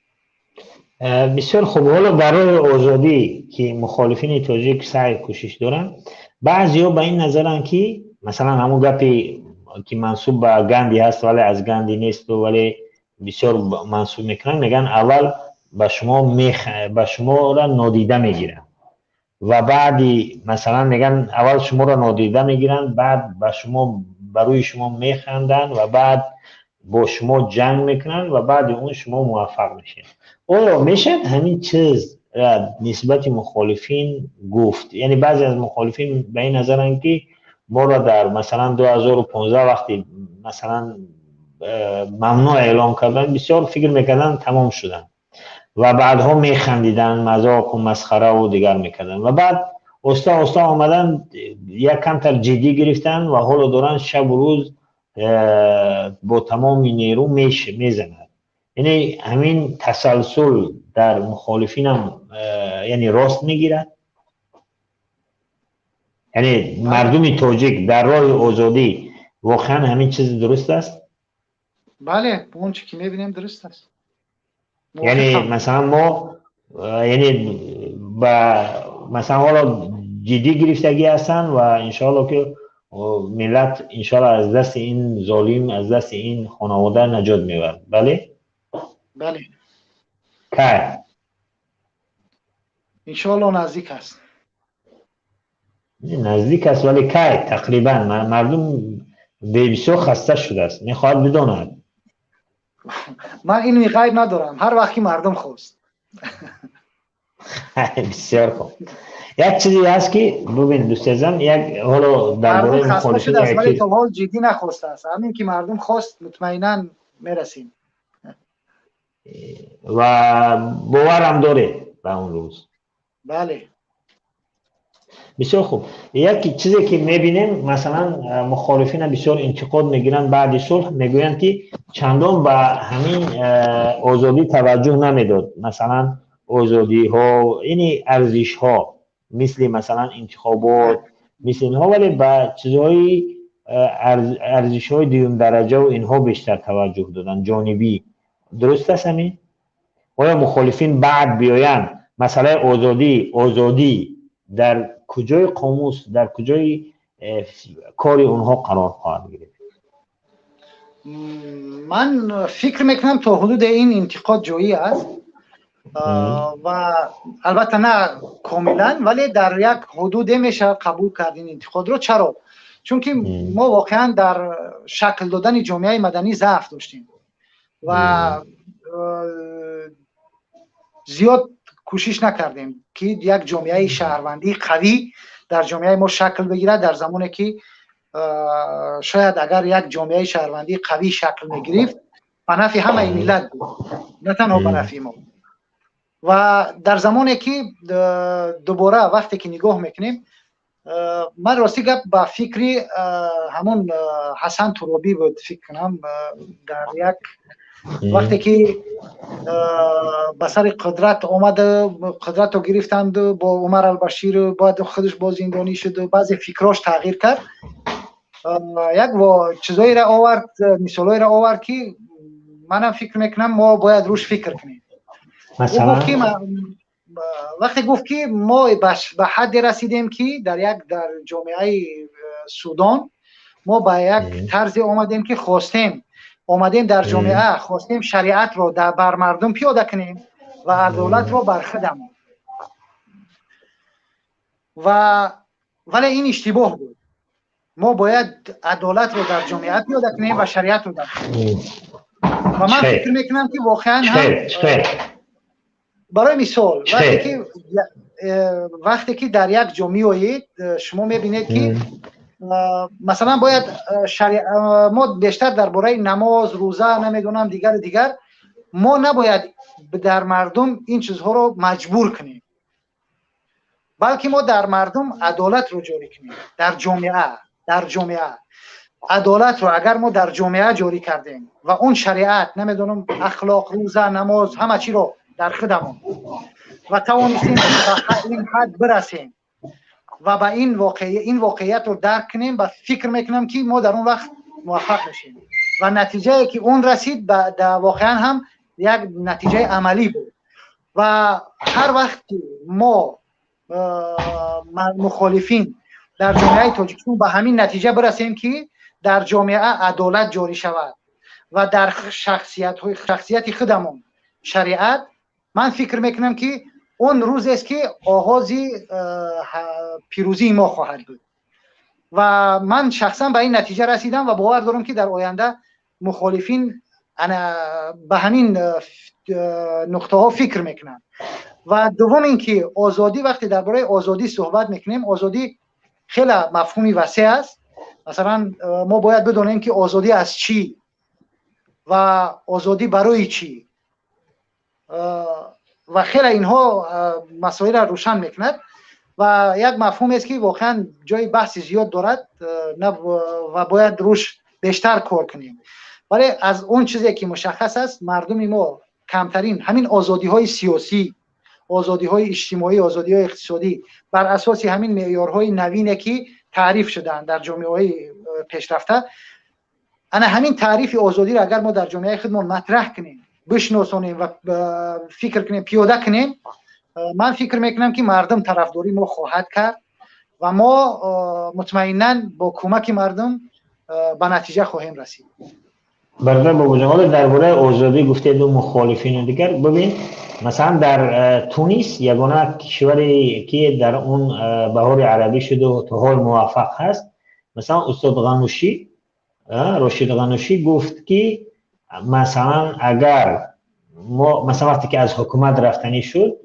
بسیار خوب. حالا برای آزادی که مخالفین تاجیک سعی کوشش دارن، بعضیا به این نظرن که مثلا همون گپی که منسوب به گاندی هست ولی از گاندی نیست ولی بسیار منسوب میکنن، میگن اول به شما را نادیده میگیرن و بعدی مثلا میگن اول شما را نادیده میگیرن، بعد به شما بروی شما میخندن و بعد با شما جنگ میکنن و بعد اون شما موفق میشین. آیا میشه همین چیز نسبت مخالفین گفت؟ یعنی بعضی از مخالفین به این نظرن که ما را در مثلا 2015 وقتی مثلا ممنوع اعلام کردن بسیار فکر میکردن تمام شدن و بعدها میخندیدن، مذاق و مسخره و دیگر میکردن و بعد استا آمدن یک کمتر جدی گرفتن و حالا دارن شب و روز با تمام نیرو میزنن. یعنی همین تسلسل در مخالفین هم یعنی راست میگیرد؟ یعنی مردم تاجیک در راه آزادی واقعا همین چیز درست است؟ بله، اون چی که میبینیم درست است. یعنی مثلا ما یعنی مثلا حالا جدی گرفتگی هستن و انشاءالله که ملت انشاءالله از دست این ظالم، از دست این خانواده نجات میبرد. بله؟ بله. که انشاءالله نزدیک است. نزدیک است ولی که تقریبا مردم بسیار خسته شده است، میخواهد بداند. من این غیب ندارم، هر وقتی مردم خواست. بسیار خوب. یک چیزی هست که ببین دوست عزیزم، یک حالا درباره مخالفین ولی تا حال جدی نخواسته است. همین که مردم خواست مطمئنا میرسیم و باورم داره به اون روز. بله. بسیار خوب. یک چیزی که میبینیم مثلا مخالفین بسیار انتقاد میگیرن بعد صلح، میگویند که چندان به همین آزادی توجه نمیداد، مثلا آزادی ها یعنی ارزش ها مثل مثلا انتخابات مثل اینها، ولی به چیزهای ارزش های دوم درجه و اینها بیشتر توجه دادن، جانبی. درست است همین؟ آیا مخالفین بعد بیاین مسئله آزادی در کجای قاموس، در کجای کاری اونها قرار خواهد گرفت؟ من فکر میکنم تا حدود این انتقاد جایی است و البته نه کاملا، ولی در یک حدود میشه قبول کرد این انتقاد رو. چرا؟ چون که ما واقعا در شکل دادن جامعه مدنی ضعف داشتیم و زیاد کوشش نکردیم که یک جامعه شهروندی قوی در جامعه ما شکل بگیره، در زمانی که شاید اگر یک جامعه شهروندی قوی شکل میگرفت به نفع همه ملت بود، نه تنها به نفع ما. و در زمانی که دوباره وقتی که نگاه میکنیم، من راستی گپ با فکری همون حسن ترابی بود فکر کنم، در یک وقتی که به سر قدرت آمده، قدرت رو گرفتند با عمر البشیر، بعد خودش با زندانی شد و بعضی فکراش تغییر کرد، یک چیزایی را آورد، مثالایی را آورد که منم فکر میکنم ما باید روش فکر کنیم. مثلا وقتی گفت که ما به حدی رسیدیم که در جامعه سودان ما به یک طرز آمدیم که آمدیم در جامعه خواستیم شریعت رو بر مردم پیاده کنیم و عدالت رو بر خودمون. ولی این اشتباه بود. ما باید عدالت رو در جامعه پیاده کنیم و شریعت رو در خودمون. و من فکر میکنم که واقعا هم برای مثال وقتی که در یک جامعه هستید شما میبینید که مثلا باید ما بیشتر درباره نماز، روزه، نمیدونم دیگر ما نباید در مردم این چیزها رو مجبور کنیم، بلکه ما در مردم عدالت رو جاری کنیم. در جامعه عدالت رو اگر ما در جامعه جاری کردیم و اون شریعت، نمیدونم اخلاق، روزه، نماز، همه چی رو در خودمون و توانستیم به این حد برسیم و به این واقعیت رو درک کنیم و فکر میکنم که ما در اون وقت موفق میشیم و نتیجه که اون رسید در واقعا هم یک نتیجه عملی بود. و هر وقت ما مخالفین در جامعه تاجیکستان به همین نتیجه برسیم که در جامعه عدالت جاری شود و در شخصیت خودمون شریعت، من فکر میکنم که اون روز است که آغازی پیروزی ما خواهد بود. و من شخصا به این نتیجه رسیدم و باور دارم که در آینده مخالفین به همین نقطه ها فکر میکنن. و دوم اینکه آزادی، وقتی درباره آزادی صحبت میکنیم، آزادی خیلی مفهومی وسیع است. مثلا ما باید بدونیم که آزادی از چی و آزادی برای چی و خیلی اینها مسائل را روشن میکند و یک مفهوم است که واقعا جای بحث زیاد دارد و باید روش بیشتر کار کنیم. ولی از اون چیزی که مشخص است، مردم ما کمترین همین آزادی های سیاسی، آزادی های اجتماعی، آزادی های اقتصادی بر اساس همین معیارهای نوینی که تعریف شدن در جامعه های پیشرفته، انا همین تعریف آزادی را اگر ما در جامعه خودمون مطرح کنیم، بشناسونیم و فکر کنیم، پیاده کنیم، من فکر میکنم که مردم طرفداری ما خواهد کرد و ما مطمئنا با کمک مردم به نتیجه خواهیم رسید. برادر بابا جان، درباره آزادی گفتید و مخالفین دیگر، ببین مثلا در تونس یگانه کشوری که در اون بهار عربی شده و تا حال موفق هست، مثلا استاد غنوشی، راشد غنوشی گفت که مثلا اگر ما مثلا وقتی که از حکومت رفتنی شد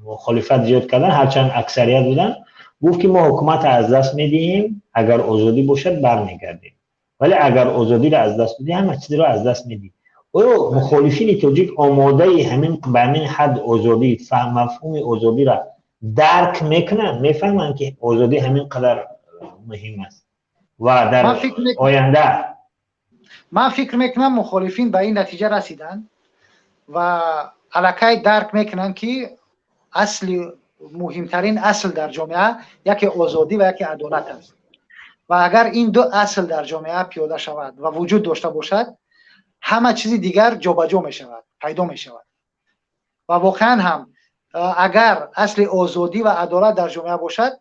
مخالفت زیاد کردن، هرچند اکثریت بودن، گفت که ما حکومت از دست میدیم، اگر آزادی باشد برمیگردیم، ولی اگر آزادی را از دست بدیم همه چیز را از دست میدیم. آیا مخالفین تاجیک آماده همین به همین حد آزادی، فهم مفهوم آزادی را درک میکنن، میفهمن که آزادی همین قدر مهم است و در آینده؟ من فکر میکنم مخالفین به این نتیجه رسیدن و الکی درک میکنن که مهمترین اصل در جامعه یکی آزادی و یکی عدالت است و اگر این دو اصل در جامعه پیاده شود و وجود داشته باشد، همه چیزی دیگر جابجا می شود، پیدا می شود. و واقعا هم اگر اصل آزادی و عدالت در جامعه باشد،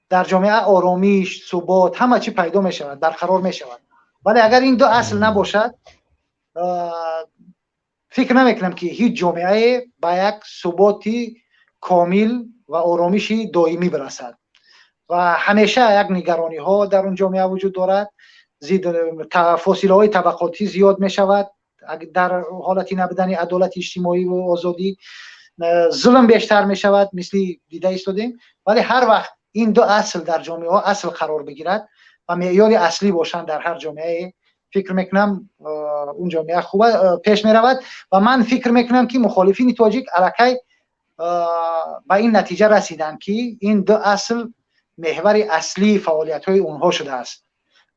در جامعه آرامش، ثبات، همه چی پیدا می شود، برقرار می شود. ولی اگر این دو اصل نباشد، فکر نمیکنم که هیچ جامعه به یک ثباتی کامل و آرامشی دائمی برسد و همیشه یک نگرانی ها در اون جامعه وجود دارد، فاصله های طبقاتی زیاد می شود در حالتی نبودن عدالت اجتماعی و آزادی، ظلم بیشتر می شود مثل دیده ایستادیم. ولی هر وقت این دو اصل در جامعه ها اصل قرار بگیرد و معیار اصلی باشند در هر جامعه، فکر میکنم اون جامعه خوبه پیش می رود و من فکر میکنم که مخالفین تاجیک الکی به این نتیجه رسیدن که این دو اصل محور اصلی فعالیت های اونها شده است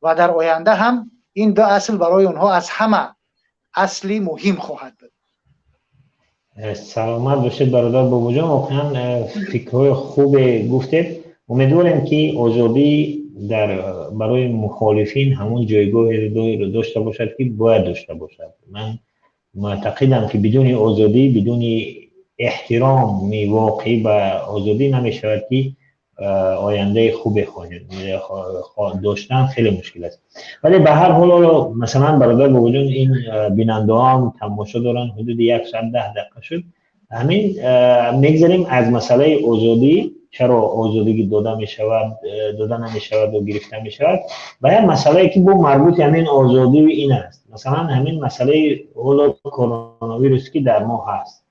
و در آینده هم این دو اصل برای اونها از همه اصلی مهم خواهد بود. سلامت باشید برادر بابا جان، واقعا فکرهای خوب گفتید. امیدوارم که آزادی برای مخالفین همون جایگاهی رو داشته باشد که باید داشته باشد. من معتقدم که بدون آزادی، بدون احترام واقعی به آزادی نمی شود که آینده خوبی داشتن خیلی مشکل است. ولی به هر حال مثلا برادر با وجود این بیننده هم تماشا دارن حدود 110 دقیقه شد، همین میگذاریم از مسئله آزادی، چرا آزادی داده می شود داده نمی شود و گرفته می شود، و یک مسئله که با مربوط همین آزادی این است، مثلا همین مسئله کرونا ویروس که در ما هست.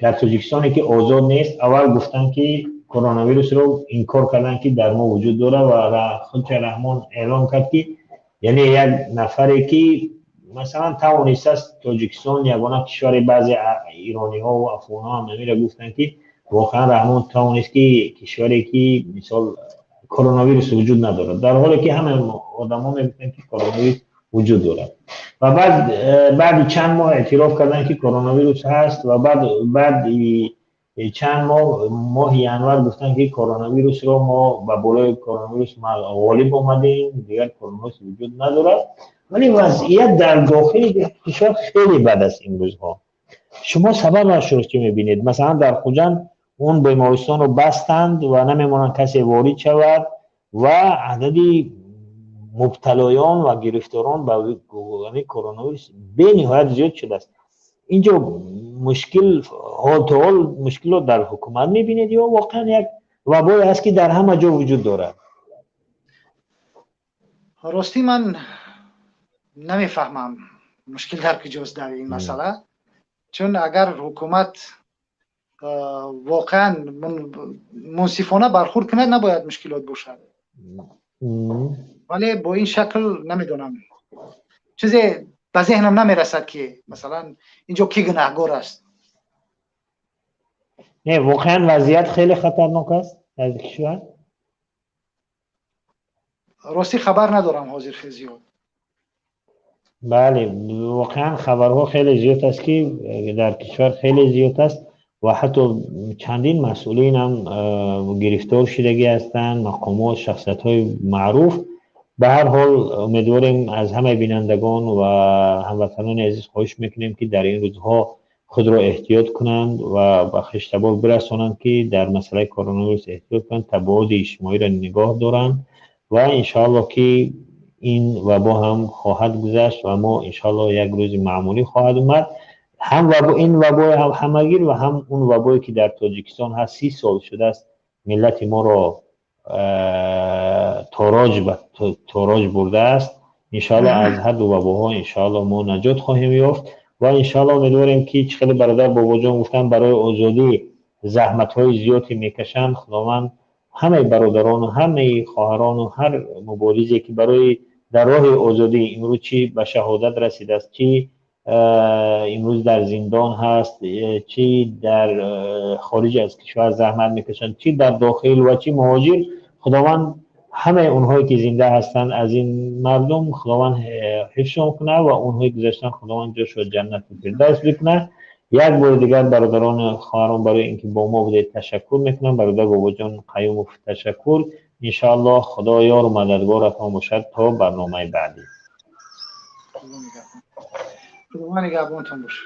در تاجیکستانی که آزاد نیست، اول گفتن که کرونا ویروس رو انکار کردن که در ما وجود داره و خود رحمان اعلام کرد که یعنی یک نفری که مثلا توانسته است تاجیکستان یگانه کشور بعضی ایرانی ها و افغان ها هم نمیره گفتن که واقعا رحمان توانست که کشوری که مثال کرونا ویروس وجود نداره، در حالی که همه آدما میگفتن که کرونا ویروس وجود داره. و بعد چند ماه اعتراف کردن که کرونا ویروس هست و بعد چند ماه ینور گفتن که کرونا ویروس رو ما به بالای کرونا ویروس غالب آمدیم، دیگر کرونا ویروس وجود نداره. ولی وضعیت در داخل کشور خیلی بد است این روزها. شما سببش رو چه میبینید؟ مثلا در خوجند اون بیمارستان رو بستند و نمیمونن کسی وارد شود و عددی مبتلایان و گرفتاران به کرونا ویروس به نهایت زیاد شده است. اینجا مشکل حال تا حال مشکل رو در حکومت میبینید یا واقعا یک وبای است که در همه جا وجود دارد؟ راستی من نمیفهمم مشکل در کجاست در این مسئله، چون اگر حکومت واقعا منصفانه برخورد کنه نباید مشکلات باشد، ولی با این شکل نمیدونم، چیزی به ذهنم نمیرسد که مثلا اینجا کی گناهگار است. نه واقعا وضعیت خیلی خطرناک است در کشور. راستی خبر ندارم حاضر زیاد. بله واقعا خبرها خیلی زیاد است که در کشور خیلی زیاد است و حتی چندین مسئولین هم گرفتار شدگی هستند، مقامات شخصیت های معروف. به هر حال امیدواریم از همه بینندگان و هموطنان عزیز خواهش میکنیم که در این روزها خود را احتیاط کنند و به خشتبار برسانند که در مسئله کرونا ویروس احتیاط کنند، تباعد اجتماعی را نگاه دارند و انشاءالله که این وبا هم خواهد گذشت و ما انشاءالله یک روز معمولی خواهد اومد. هم وبا این وبای هم همگیر و هم اون وبایی که در تاجیکستان هست 30 سال شده است ملت ما را تاراج برده است. انشاءالله از هر دو وباها انشاءالله ما نجات خواهیم یافت و انشاءالله امیدواریم که چقدر برادر بابا جان گفتن برای آزادی زحمت‌های زیادی میکشند. خداوند همه برادران و همه خواهران و هر مبارزی که برای در راه آزادی امروز چی به شهادت رسیده است، چی امروز در زندان هست، چی در خارج از کشور زحمت میکشند، چی در داخل و چی مهاجر، خداوند همه اونهایی که زنده هستند از این مردم خداوند حفظشون کنه و اونهایی که گذشتن خداوند جاشو جنت فردوس بکنه. یک بار دیگر برادران خواهران برای اینکه با ما بوده تشکر میکنم. برادر بابا جان قیوم و تشکر. انشاءالله خدا یار و مددگارتان باشد تا برنامه بعدی. خدا نگهبانتون باشه.